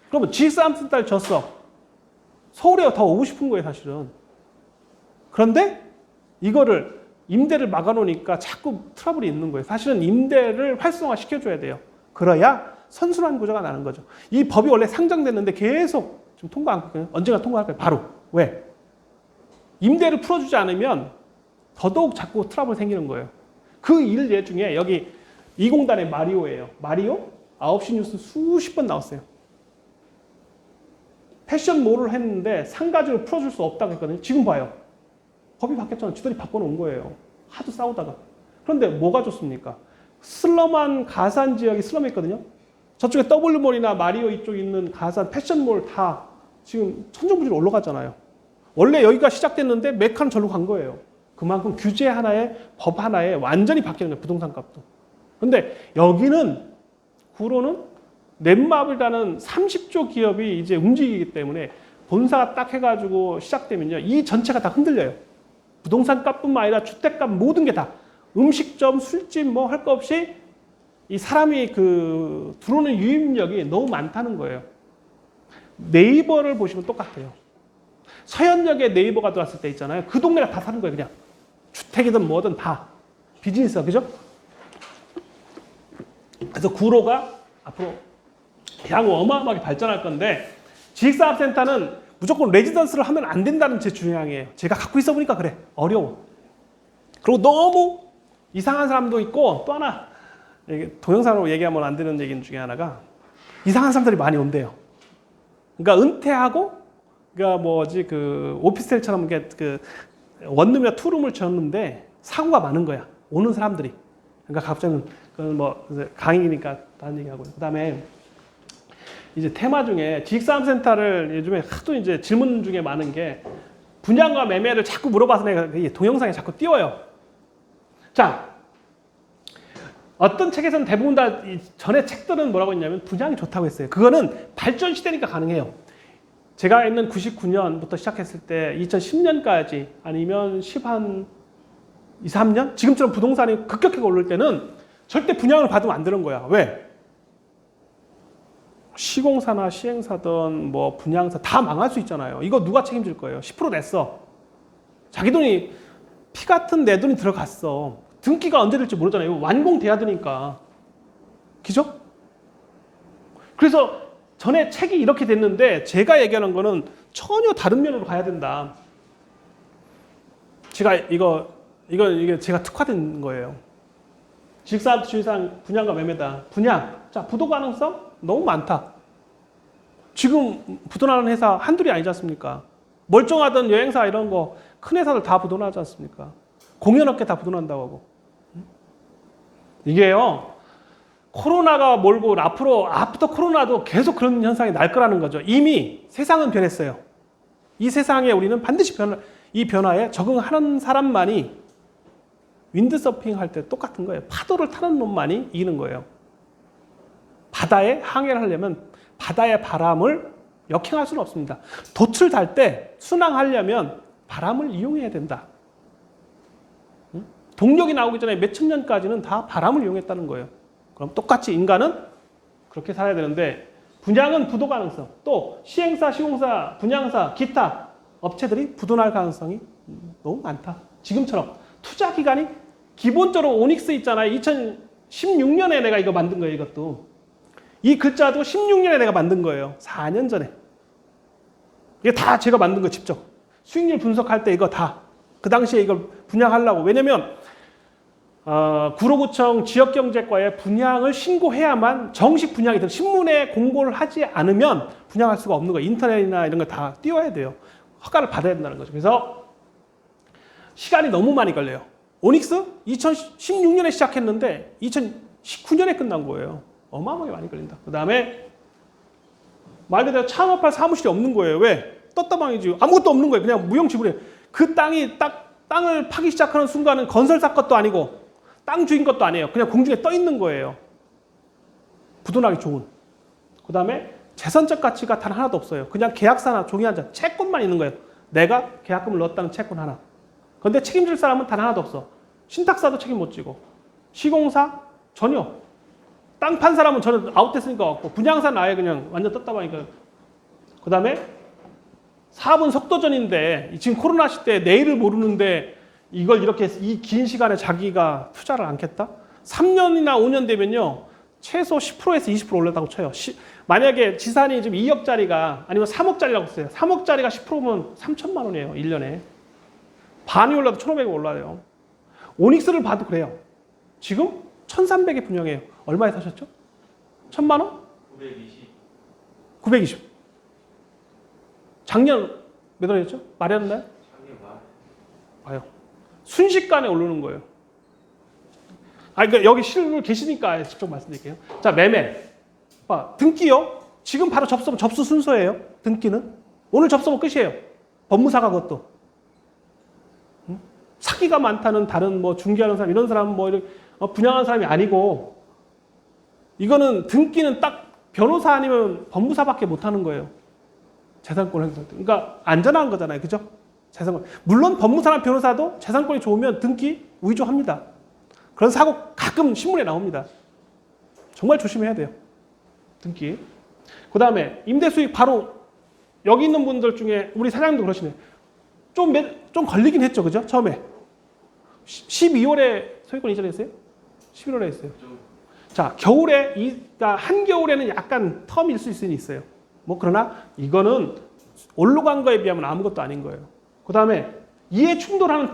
그러면 지식산업센터를 졌어. 서울에 더 오고 싶은 거예요, 사실은. 그런데 이거를 임대를 막아놓으니까 자꾸 트러블이 있는 거예요. 사실은 임대를 활성화 시켜줘야 돼요. 그래야 선순환 구조가 나는 거죠. 이 법이 원래 상정됐는데 계속 지금 통과 안 했거든요. 언젠가 통과할 거예요. 바로. 왜? 임대를 풀어주지 않으면 더더욱 자꾸 트러블 생기는 거예요. 그 일 예 중에 여기 이 공단의 마리오예요. 마리오 9시 뉴스 수십 번 나왔어요. 패션몰을 했는데 상가주를 풀어줄 수 없다고 했거든요. 지금 봐요. 법이 바뀌었잖아요. 지들이 바꿔놓은 거예요. 하도 싸우다가. 그런데 뭐가 좋습니까? 슬럼한 가산 지역이 슬럼에 있거든요. 저쪽에 W몰이나 마리오 이쪽에 있는 가산 패션몰 다 지금 천정부지로 올라갔잖아요. 원래 여기가 시작됐는데 메카는 절로 간 거예요. 그만큼 규제 하나에 법 하나에 완전히 바뀌는 거예요. 부동산 값도. 근데 여기는 구로는 넷마블이라는 30조 기업이 이제 움직이기 때문에 본사가 딱 해가지고 시작되면요. 이 전체가 다 흔들려요. 부동산 값뿐만 아니라 주택값 모든 게 다. 음식점, 술집 뭐 할 거 없이 이 사람이 그 들어오는 유입력이 너무 많다는 거예요. 네이버를 보시면 똑같아요. 서현역에 네이버가 들어왔을 때 있잖아요. 그 동네가 다 사는 거예요. 그냥. 주택이든 뭐든 다. 비즈니스가. 그죠? 그래서 구로가 앞으로 향후 어마어마하게 발전할 건데 지식산업센터는 무조건 레지던스를 하면 안 된다는 제 주장이에요. 제가 갖고 있어 보니까 그래. 어려워. 그리고 너무 이상한 사람도 있고 또 하나 동영상으로 얘기하면 안 되는 얘기 중에 하나가 이상한 사람들이 많이 온대요. 그러니까 은퇴하고 그러니까 뭐지 그 오피스텔처럼 그 원룸이나 투룸을 지었는데 사고가 많은 거야. 오는 사람들이. 그러니까 갑자기 그건 뭐 강의니까 다른 얘기하고요. 그다음에 이제 테마 중에 지식산업센터를 요즘에 하도 이제 질문 중에 많은 게 분양과 매매를 자꾸 물어봐서 내가 동영상에 자꾸 띄워요. 자, 어떤 책에서는 대부분 다 전에 책들은 뭐라고 했냐면 분양이 좋다고 했어요. 그거는 발전 시대니까 가능해요. 제가 있는 99년부터 시작했을 때 2010년까지 아니면 10한 2, 3년? 지금처럼 부동산이 급격하게 오를 때는 절대 분양을 받으면 안 되는 거야. 왜? 시공사나 시행사든 뭐 분양사 다 망할 수 있잖아요. 이거 누가 책임질 거예요? 10% 냈어. 자기 돈이 피 같은 내 돈이 들어갔어. 등기가 언제 될지 모르잖아요. 이거 완공돼야 되니까. 그죠? 그래서 전에 책이 이렇게 됐는데 제가 얘기하는 거는 전혀 다른 면으로 가야 된다. 제가 이게 제가 특화된 거예요. 지식사업 주의사항 분양과 매매다. 분양. 자, 부도 가능성 너무 많다. 지금 부도나는 회사 한둘이 아니지 않습니까? 멀쩡하던 여행사 이런 거 큰 회사들 다 부도나지 않습니까? 공연업계 다 부도난다고 하고. 이게요. 코로나가 몰고 앞으로 아프터 코로나도 계속 그런 현상이 날 거라는 거죠. 이미 세상은 변했어요. 이 세상에 우리는 반드시 이 변화에 적응하는 사람만이 윈드서핑 할 때 똑같은 거예요. 파도를 타는 놈만이 이기는 거예요. 바다에 항해를 하려면 바다의 바람을 역행할 수는 없습니다. 돛을 달 때 순항하려면 바람을 이용해야 된다. 동력이 나오기 전에 몇천 년까지는 다 바람을 이용했다는 거예요. 그럼 똑같이 인간은 그렇게 살아야 되는데 분양은 부도 가능성, 또 시행사, 시공사, 분양사, 기타 업체들이 부도날 가능성이 너무 많다. 지금처럼 투자 기간이 기본적으로 오닉스 있잖아요. 2016년에 내가 이거 만든 거예요. 이것도. 이 글자도 16년에 내가 만든 거예요. 4년 전에. 이게 다 제가 만든 거 직접. 수익률 분석할 때 이거 다. 그 당시에 이걸 분양하려고. 왜냐면 구로구청 지역경제과에 분양을 신고해야만 정식 분양이 돼요. 신문에 공고를 하지 않으면 분양할 수가 없는 거예요. 인터넷이나 이런 거 다 띄워야 돼요. 허가를 받아야 된다는 거죠. 그래서 시간이 너무 많이 걸려요. 오닉스 2016년에 시작했는데 2019년에 끝난 거예요. 어마어마하게 많이 걸린다. 그 다음에 말 그대로 창업할 사무실이 없는 거예요. 왜? 떴다방이지. 아무것도 없는 거예요. 그냥 무용지물이에요. 그 땅을 파기 시작하는 순간은 건설사 것도 아니고 땅 주인 것도 아니에요. 그냥 공중에 떠 있는 거예요. 부도나기 좋은. 그 다음에 재산적 가치가 단 하나도 없어요. 그냥 계약서나 종이 한 장, 채권만 있는 거예요. 내가 계약금을 넣었다는 채권 하나. 그런데 책임질 사람은 단 하나도 없어. 신탁사도 책임 못 지고, 시공사 전혀. 땅 판 사람은 전혀 아웃됐으니까 없고, 분양사는 아예 그냥 완전 떴다 보니까. 그 다음에 사업은 속도전인데 지금 코로나 시대에 내일을 모르는데 이걸 이렇게 이 긴 시간에 자기가 투자를 않겠다? 3년이나 5년 되면요. 최소 10%에서 20% 올랐다고 쳐요. 만약에 지산이 지금 2억짜리가 아니면 3억짜리라고 써요. 3억짜리가 10%면 3천만 원이에요. 1년에. 반이 올라도 1,500원 올라요. 오닉스를 봐도 그래요. 지금 1,300에 분양해요. 얼마에 사셨죠? 1,000만 원? 920. 작년 몇 원이었죠? 말이 안 나요? 봐요. 순식간에 오르는 거예요. 그러니까 여기 실물 계시니까 직접 말씀드릴게요. 자, 매매. 봐, 등기요. 지금 바로 접수면 접수 순서예요. 등기는. 오늘 접수면 끝이에요. 법무사가 그것도. 사기가 많다는 다른 뭐 중개하는 사람, 이런 사람 뭐 이렇게 분양하는 사람이 아니고, 이거는 등기는 딱 변호사 아니면 법무사밖에 못 하는 거예요. 재산권 행사. 그러니까 안전한 거잖아요. 그죠? 재산권. 물론 법무사나 변호사도 재산권이 좋으면 등기 위조합니다. 그런 사고 가끔 신문에 나옵니다. 정말 조심해야 돼요. 등기. 그 다음에 임대수익 바로 여기 있는 분들 중에 우리 사장님도 그러시네요. 좀 걸리긴 했죠. 그죠? 처음에. 12월에 소유권 이전했어요? 11월에 했어요. 자, 겨울에, 그러니까 한겨울에는 약간 텀일 수 있어요. 뭐, 그러나 이거는 올라간 거에 비하면 아무것도 아닌 거예요. 그 다음에 이해 충돌하는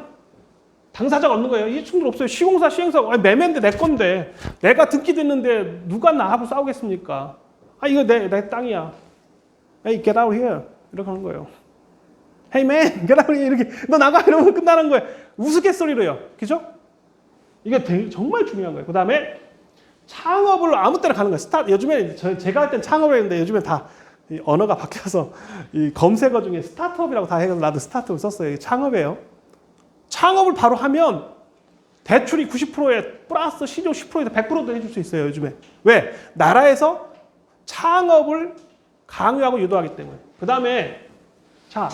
당사자가 없는 거예요. 이해 충돌 없어요. 시공사, 시행사, 매매인데 내 건데, 내가 등기 됐는데 누가 나하고 싸우겠습니까? 이거 내 땅이야. Hey, get out here. 이렇게 하는 거예요. Hey man, get out here. 이렇게, 너 나가. 이러면 끝나는 거예요. 우스갯소리로요. 그죠? 이게 정말 중요한 거예요. 그 다음에 창업을 아무 때나 가는 거예요. 요즘에 제가 할 땐 창업을 했는데 요즘에 다 이 언어가 바뀌어서 이 검색어 중에 스타트업이라고 다 해서 나도 스타트업을 썼어요. 이게 창업이에요. 창업을 바로 하면 대출이 90%에 플러스 시조 10%에서 100%도 해줄 수 있어요. 요즘에. 왜? 나라에서 창업을 강요하고 유도하기 때문에. 그 다음에 자,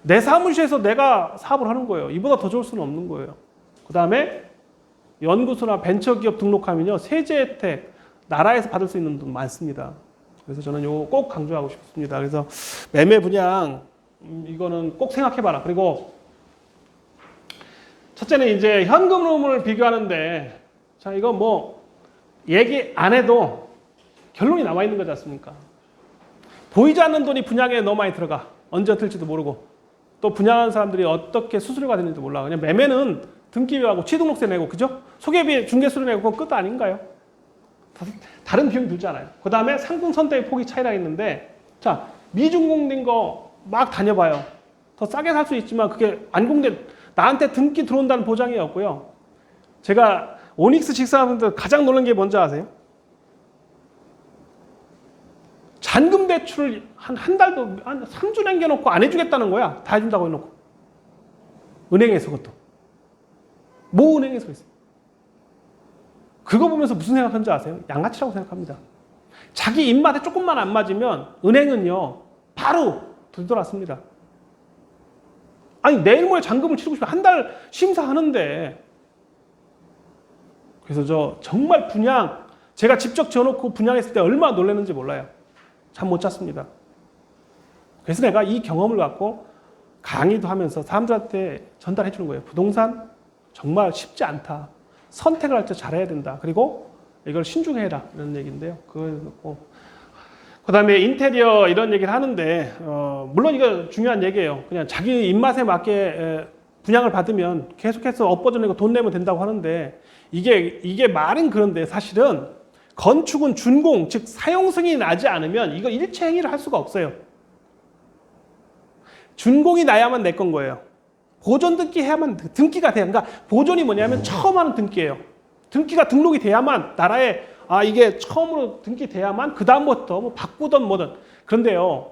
내 사무실에서 내가 사업을 하는 거예요. 이보다 더 좋을 수는 없는 거예요. 그 다음에 연구소나 벤처기업 등록하면요, 세제 혜택 나라에서 받을 수 있는 돈 많습니다. 그래서 저는 이거 꼭 강조하고 싶습니다. 그래서 매매 분양 이거는 꼭 생각해봐라. 그리고 첫째는 이제 현금 흐름을 비교하는데, 자, 이거 뭐 얘기 안 해도 결론이 나와 있는 거지 않습니까? 보이지 않는 돈이 분양에 너무 많이 들어가. 언제 어떨지도 모르고, 또 분양하는 사람들이 어떻게 수수료가 되는지도 몰라. 그냥 매매는 등기비하고 취등록세 내고, 그죠? 소개비, 중개수료 내고, 그건 끝 아닌가요? 다른 비용이 들지 않아요. 그 다음에 상품 선택의 폭이 차이가 있는데, 자, 미준공된 거 막 다녀봐요. 더 싸게 살 수 있지만 그게 안 공된, 나한테 등기 들어온다는 보장이 없고요. 제가 오닉스 직사하면서 가장 놀란 게 뭔지 아세요? 잔금 대출을 한 달도, 한 3주 남겨놓고 안 해주겠다는 거야. 다 해준다고 해놓고. 은행에서 그것도. 모 은행에서 있어요. 그거 보면서 무슨 생각하는지 아세요? 양아치라고 생각합니다. 자기 입맛에 조금만 안 맞으면 은행은요, 바로 들더랐습니다. 아니, 내일 모레 잔금을 치르고 싶으면 한 달 심사하는데. 그래서 저 정말 분양, 제가 직접 지어놓고 분양했을 때 얼마나 놀랐는지 몰라요. 잠 못 잤습니다. 그래서 내가 이 경험을 갖고 강의도 하면서 사람들한테 전달해 주는 거예요. 부동산 정말 쉽지 않다. 선택을 할 때 잘해야 된다. 그리고 이걸 신중해라. 이런 얘기인데요. 그 다음에 인테리어 이런 얘기를 하는데, 물론 이거 중요한 얘기예요. 그냥 자기 입맛에 맞게 분양을 받으면 계속해서 엎어져내고 돈 내면 된다고 하는데, 이게 말은 그런데 사실은 건축은 준공, 즉 사용 승인이 나지 않으면 이거 일체 행위를 할 수가 없어요. 준공이 나야만 내 건 거예요. 보존 등기 해야만 등기가 돼요. 그러니까 보존이 뭐냐면 처음 하는 등기예요. 등기가 등록이 돼야만 나라에 이게 처음으로 등기돼야만 그 다음부터 뭐 바꾸든 뭐든. 그런데요,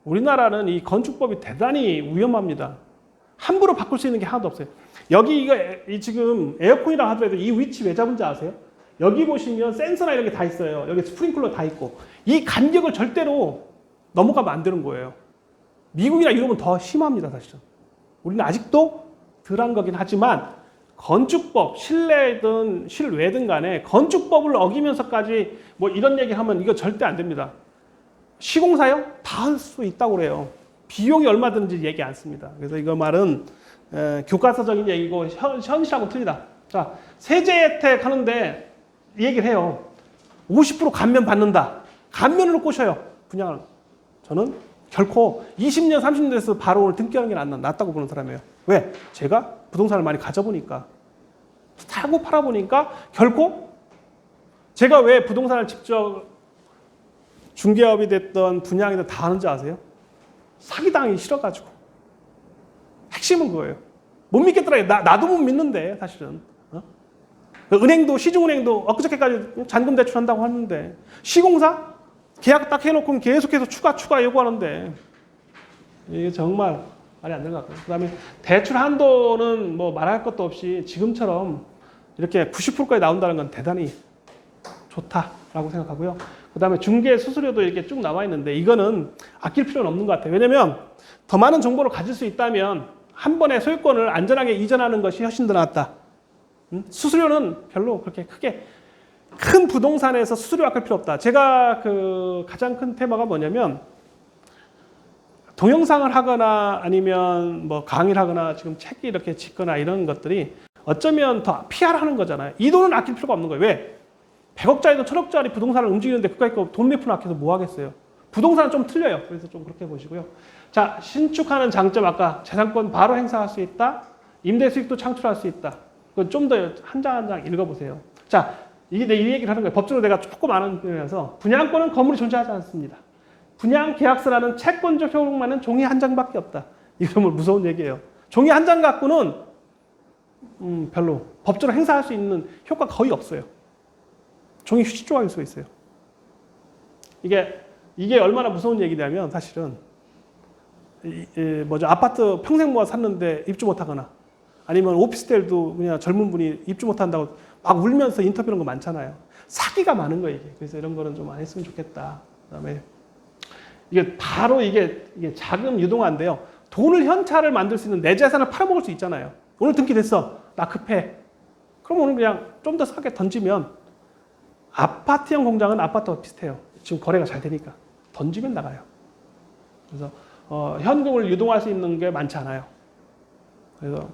우리나라는 이 건축법이 대단히 위험합니다. 함부로 바꿀 수 있는 게 하나도 없어요. 여기 이거 지금 에어컨이라고 하더라도 이 위치 왜 잡은지 아세요? 여기 보시면 센서나 이런 게 다 있어요. 여기 스프링클러 다 있고, 이 간격을 절대로 넘어가면 안 되는 거예요. 미국이나 유럽은 더 심합니다, 사실은. 우리는 아직도 덜한 거긴 하지만 건축법, 실내든 실외든 간에 건축법을 어기면서까지 뭐 이런 얘기 하면 이거 절대 안 됩니다. 시공사요? 다 할 수 있다고 그래요. 비용이 얼마 드는지 얘기 안 씁니다. 그래서 이거 말은 교과서적인 얘기고 현실하고 틀리다. 자, 세제 혜택 하는데 이 얘기를 해요. 50% 감면 받는다. 감면으로 꼬셔요. 분양을. 저는 결코 20년, 30년 돼서 바로 오늘 등기하는 게 낫다고 보는 사람이에요. 왜? 제가 부동산을 많이 가져보니까, 사고 팔아보니까 결코 제가 왜 부동산을 직접 중개업이 됐던 분양이든 다 하는지 아세요? 사기당하기 싫어가지고. 핵심은 그거예요. 못 믿겠더라. 나도 못 믿는데 사실은. 은행도, 시중은행도 엊그저께까지 잔금 대출한다고 하는데, 시공사 계약 딱 해놓고 계속해서 추가 요구하는데, 이게 정말 말이 안 되는 것 같아요. 그 다음에 대출 한도는 뭐 말할 것도 없이 지금처럼 이렇게 90%까지 나온다는 건 대단히 좋다라고 생각하고요. 그 다음에 중개 수수료도 이렇게 쭉 나와 있는데, 이거는 아낄 필요는 없는 것 같아요. 왜냐면 더 많은 정보를 가질 수 있다면 한 번에 소유권을 안전하게 이전하는 것이 훨씬 더 낫다. 수수료는 별로 그렇게 크게, 큰 부동산에서 수수료 아낄 필요 없다. 제가 그 가장 큰 테마가 뭐냐면, 동영상을 하거나 아니면 뭐 강의를 하거나 지금 책이 이렇게 짓거나 이런 것들이 어쩌면 더 PR 하는 거잖아요. 이 돈은 아낄 필요가 없는 거예요. 왜? 100억짜리도 1000억짜리 부동산을 움직이는데 그까짓 거 돈 몇 푼 아껴서 뭐 하겠어요. 부동산은 좀 틀려요. 그래서 좀 그렇게 보시고요. 자, 신축하는 장점, 아까 재산권 바로 행사할 수 있다. 임대 수익도 창출할 수 있다. 그건 좀 더 한 장 한 장 읽어보세요. 자, 이게 내 이 얘기를 하는 거예요. 법적으로 내가 조금 아는 편이라서. 분양권은 건물이 존재하지 않습니다. 분양 계약서라는 채권적 효력만은 종이 한 장밖에 없다. 이거 정말 무서운 얘기예요. 종이 한 장 갖고는 별로 법적으로 행사할 수 있는 효과가 거의 없어요. 종이 휴지 조각일 수가 있어요. 이게 얼마나 무서운 얘기냐면, 사실은 아파트 평생 모아 샀는데 입주 못하거나, 아니면 오피스텔도 그냥 젊은 분이 입주 못한다고 막 울면서 인터뷰하는 거 많잖아요. 사기가 많은 거예요, 이게. 그래서 이런 거는 좀 안 했으면 좋겠다. 그다음에 이게 바로 이게 자금 유동화인데요. 돈을 현찰을 만들 수 있는 내 재산을 팔아먹을 수 있잖아요. 오늘 등기됐어. 나 급해. 그럼 오늘 그냥 좀 더 싸게 던지면, 아파트형 공장은 아파트와 비슷해요. 지금 거래가 잘 되니까. 던지면 나가요. 그래서 현금을 유동할 수 있는 게 많지 않아요. 그래서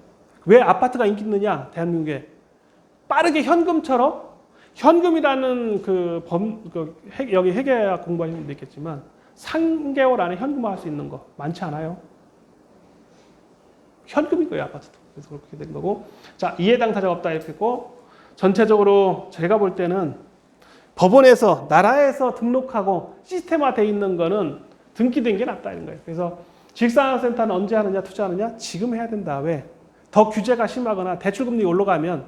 왜 아파트가 인기 있느냐? 대한민국에 빠르게 현금처럼, 현금이라는 여기 회계학 공부하시는 분도 있겠지만 3개월 안에 현금화할 수 있는 거 많지 않아요. 현금인 거예요, 아파트도. 그래서 그렇게 된 거고. 자, 이해 당사자가 없다 이렇게 했고, 전체적으로 제가 볼 때는 법원에서, 나라에서 등록하고 시스템화되어 있는 거는 등기된 게 낫다 이런 거예요. 그래서 지식산업센터는 언제 하느냐, 투자하느냐? 지금 해야 된다. 왜? 더 규제가 심하거나 대출금리 올라가면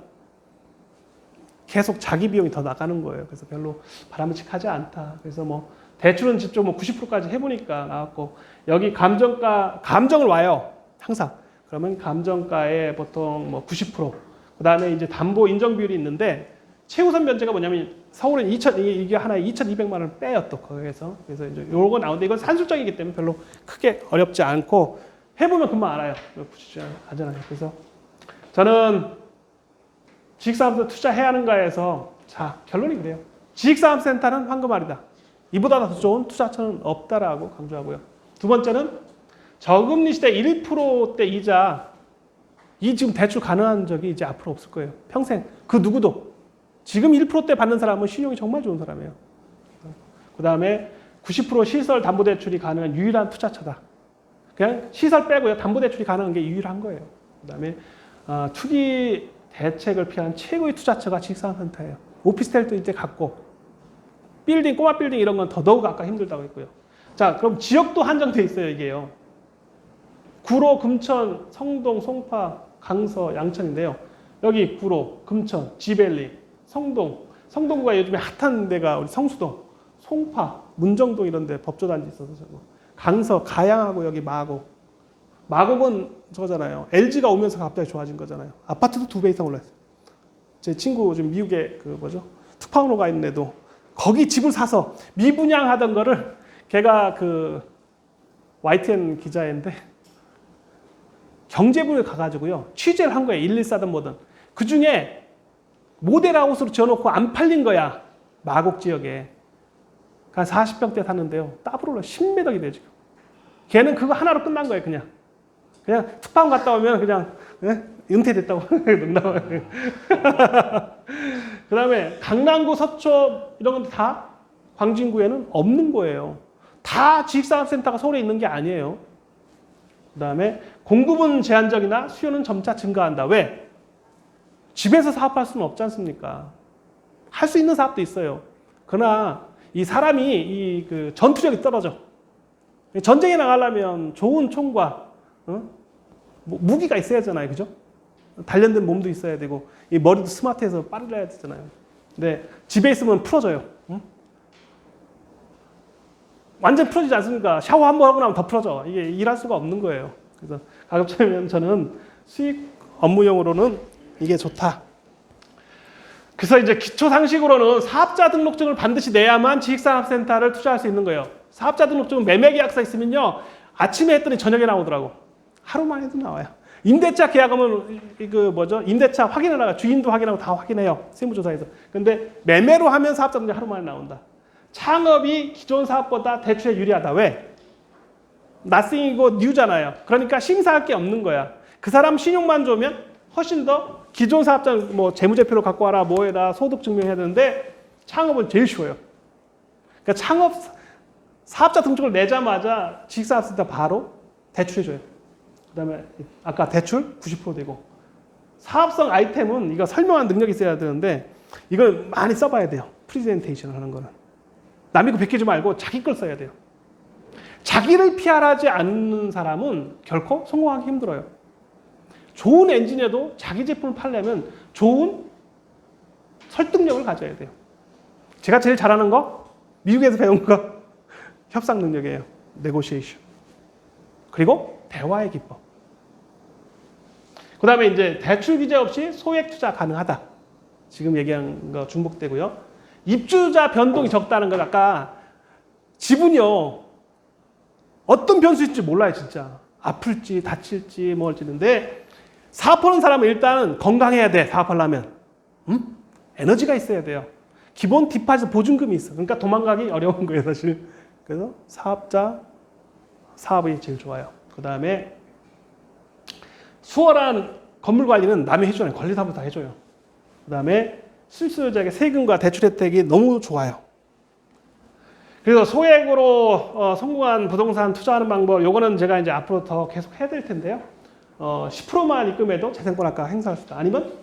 계속 자기 비용이 더 나가는 거예요. 그래서 별로 바람직하지 않다. 그래서 뭐 대출은 직접 뭐 90%까지 해보니까 나왔고, 여기 감정을 와요. 항상. 그러면 감정가에 보통 뭐 90%. 그 다음에 이제 담보 인정 비율이 있는데, 최우선 면제가 뭐냐면, 서울은 이게 하나에 2,200만 원을 빼요, 또, 거기에서. 그래서 이제 요거 나오는데, 이건 산술적이기 때문에 별로 크게 어렵지 않고, 해보면 금방 알아요. 굳이 하잖아요. 그래서 저는 지식사업센터 투자해야 하는가에서, 자, 결론이 그래요. 지식사업센터는 황금알이다. 이보다 더 좋은 투자처는 없다라고 강조하고요. 두 번째는 저금리 시대 1%대 이자, 이 지금 대출 가능한 적이 이제 앞으로 없을 거예요. 평생. 그 누구도. 지금 1%대 받는 사람은 신용이 정말 좋은 사람이에요. 그 다음에 90% 시설 담보대출이 가능한 유일한 투자처다. 그냥 시설 빼고요. 담보대출이 가능한 게 유일한 거예요. 그 다음에 투기 대책을 피한 최고의 투자처가 지식산업센터예요. 오피스텔도 이제 갖고, 빌딩, 꼬마 빌딩 이런 건 더더욱 아까 힘들다고 했고요. 자, 그럼 지역도 한정돼 있어요, 이게요. 구로, 금천, 성동, 송파, 강서, 양천인데요. 여기 구로, 금천, 지벨리, 성동. 성동구가 요즘에 핫한 데가 우리 성수동, 송파, 문정동 이런 데 법조단지 있어서. 강서, 가양하고 여기 마곡. 마곡은 저거잖아요. LG가 오면서 갑자기 좋아진 거잖아요. 아파트도 2배 이상 올랐어요. 제 친구 지금 미국에 특파원으로 가 있는 애도 거기 집을 사서 미분양하던 거를, 걔가 YTN 기자인데 경제부에 가가지고요, 취재를 한 거예요. 114든 뭐든. 그 중에 모델하우스로 지어놓고 안 팔린 거야. 마곡 지역에. 한 40평대 샀는데요. 더블 올라 10매덕이 돼요, 지금. 걔는 그거 하나로 끝난 거예요, 그냥. 그냥 특파원 갔다 오면 그냥, 은퇴됐다고. 농담을. 그 다음에 강남구, 서초 이런 건 다 광진구에는 없는 거예요. 다 지식산업센터가 서울에 있는 게 아니에요. 그 다음에 공급은 제한적이나 수요는 점차 증가한다. 왜? 집에서 사업할 수는 없지 않습니까? 할 수 있는 사업도 있어요. 그러나 이 사람이 그 전투력이 떨어져. 전쟁에 나가려면 좋은 총과 무기가 있어야 하잖아요. 그죠? 단련된 몸도 있어야 되고 이 머리도 스마트해서 빠르려야 되잖아요. 근데 집에 있으면 풀어져요. 완전 풀어지지 않습니까? 샤워 한 번 하고 나면 더 풀어져. 이게 일할 수가 없는 거예요. 그래서 가급적이면 저는 수익 업무용으로는 이게 좋다. 그래서 이제 기초 상식으로는 사업자 등록증을 반드시 내야만 지식산업센터를 투자할 수 있는 거예요. 사업자 등록증은 매매계약서 있으면요, 아침에 했더니 저녁에 나오더라고. 하루만 해도 나와요. 임대차 계약하면 임대차 확인을 하고 주인도 확인하고 다 확인해요. 세무조사에서. 근데 매매로 하면 사업자 등록증 하루 만에 나온다. 창업이 기존 사업보다 대출에 유리하다. 왜? nothing이고 new잖아요. 그러니까 심사할 게 없는 거야. 그 사람 신용만 좋으면 훨씬 더 기존 사업자 뭐 재무제표를 갖고 와라, 뭐 해라, 소득 증명해야 되는데 창업은 제일 쉬워요. 그러니까 사업자 등록을 내자마자 지식산업센터 바로 대출해줘요. 그 다음에 아까 대출 90% 되고 사업성 아이템은 이거 설명한 능력이 있어야 되는데 이걸 많이 써봐야 돼요. 프리젠테이션을 하는 거는. 남의 거 베끼지 말고 자기 걸 써야 돼요. 자기를 PR하지 않는 사람은 결코 성공하기 힘들어요. 좋은 엔지니어도 자기 제품을 팔려면 좋은 설득력을 가져야 돼요. 제가 제일 잘하는 거 미국에서 배운 거 협상 능력이에요. 네고시에이션. 그리고 대화의 기법. 그 다음에 이제 대출 규제 없이 소액 투자 가능하다. 지금 얘기한 거 중복되고요. 입주자 변동이 적다는 건 아까 지분이요. 어떤 변수 있을지 몰라요, 진짜. 아플지, 다칠지, 뭐 할지는데 사업하는 사람은 일단은 건강해야 돼, 사업하려면. 에너지가 있어야 돼요. 기본 디파짓 보증금이 있어. 그러니까 도망가기 어려운 거예요, 사실. 그래서 사업이 제일 좋아요. 그 다음에 수월한 건물 관리는 남이 해주잖아요. 관리사무소 다 해줘요. 그 다음에 실수요자에게 세금과 대출 혜택이 너무 좋아요. 그래서 소액으로 성공한 부동산 투자하는 방법, 요거는 제가 이제 앞으로 더 계속 해야 될 텐데요. 10%만 입금해도 재생권 아까 행사할 수 있다. 아니면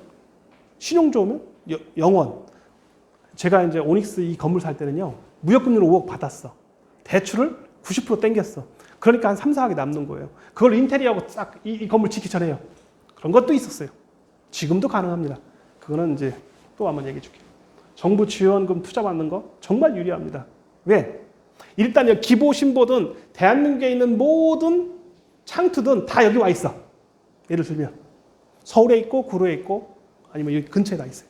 신용 좋으면 영원. 제가 이제 오닉스 이 건물 살 때는요, 무역금리로 5억 받았어. 대출을 90% 땡겼어. 그러니까 한 3, 4억이 남는 거예요. 그걸 인테리어하고 싹 이 건물 짓기 전에요. 그런 것도 있었어요. 지금도 가능합니다. 그거는 이제 또 한번 얘기해 줄게요. 정부 지원금 투자 받는 거 정말 유리합니다. 왜? 일단 여기 기보, 신보든 대한민국에 있는 모든 창투든 다 여기 와 있어. 예를 들면 서울에 있고 구로에 있고 아니면 여기 근처에 다 있어요.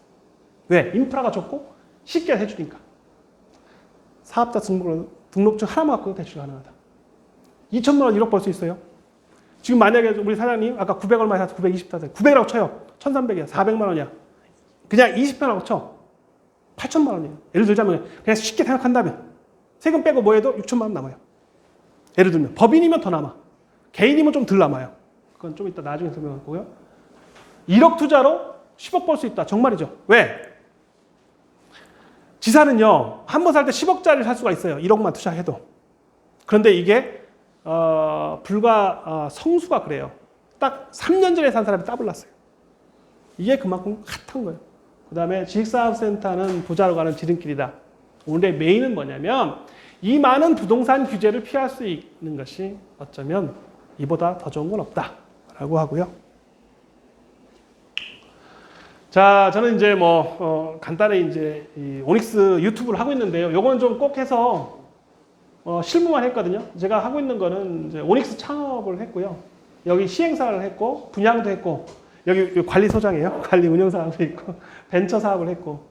왜? 인프라가 좋고 쉽게 해주니까. 사업자 등록증 하나만 갖고 대출 가능하다. 2천만 원 1억 벌 수 있어요. 지금 만약에 우리 사장님 아까 900 얼마에 사서 920 사세요. 900이라고 쳐요. 1300이야. 400만 원이야. 그냥 20평이라고 쳐. 8천만 원이에요. 예를 들자면 그냥 쉽게 생각한다면 세금 빼고 뭐 해도 6천만 원 남아요. 예를 들면 법인이면 더 남아. 개인이면 좀 덜 남아요. 그건 좀 이따 나중에 설명할 거고요. 1억 투자로 10억 벌 수 있다. 정말이죠. 왜? 지사는요. 한 번 살 때 10억짜리를 살 수가 있어요. 1억만 투자해도. 그런데 이게 불과 성수가 그래요. 딱 3년 전에 산 사람이 따블났어요. 이게 그만큼 핫한 거예요. 그 다음에 지식산업센터는 부자로 가는 지름길이다. 오늘의 메인은 뭐냐면 이 많은 부동산 규제를 피할 수 있는 것이 어쩌면 이보다 더 좋은 건 없다 라고 하고요. 자, 저는 이제 간단히 이제 이 오닉스 유튜브를 하고 있는데요. 요거는 좀 꼭 해서 실무만 했거든요. 제가 하고 있는 거는 이제 오닉스 창업을 했고요. 여기 시행사를 했고 분양도 했고 여기 관리소장이에요. 관리 운영사업도 있고 벤처 사업을 했고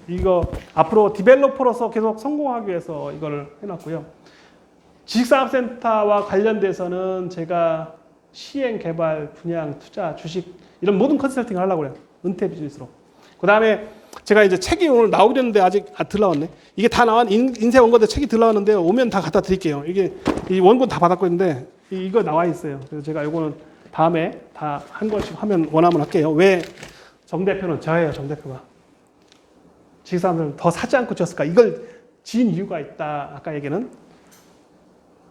이거 앞으로 디벨로퍼로서 계속 성공하기 위해서 이걸 해놨고요. 지식산업센터와 관련돼서는 제가 시행, 개발, 분양, 투자, 주식 이런 모든 컨설팅을 하려고 해요. 은퇴 비즈니스로. 그 다음에 제가 이제 책이 오늘 나오긴 했는데 아직 덜 나왔네. 이게 다 나온 인쇄 원고들 책이 덜 나왔는데 오면 다 갖다 드릴게요. 이게 이 원고 다 받았고 있는데 이거 나와 있어요. 그래서 제가 이거는 다음에 다 한 권씩 하면 원하면 할게요. 왜 정 대표는 저예요, 정 대표가. 지식산업센터를 더 사지 않고 지었을까? 이걸 지은 이유가 있다. 아까 얘기는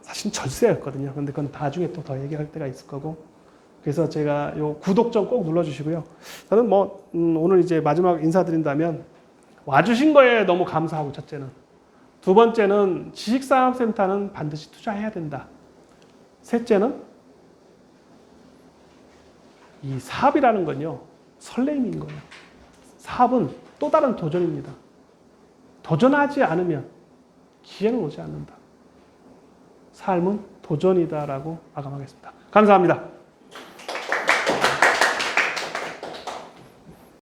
사실 절세였거든요. 근데 그건 나중에 또 더 얘기할 때가 있을 거고. 그래서 제가 요 구독 좀 꼭 눌러주시고요. 저는 뭐 오늘 이제 마지막 인사드린다면 와주신 거에 너무 감사하고 첫째는. 두 번째는 지식산업센터는 반드시 투자해야 된다. 셋째는 이 사업이라는 건요. 설레임인 거예요. 사업은 또 다른 도전입니다. 도전하지 않으면 기회는 오지 않는다. 삶은 도전이다라고 마감하겠습니다. 감사합니다.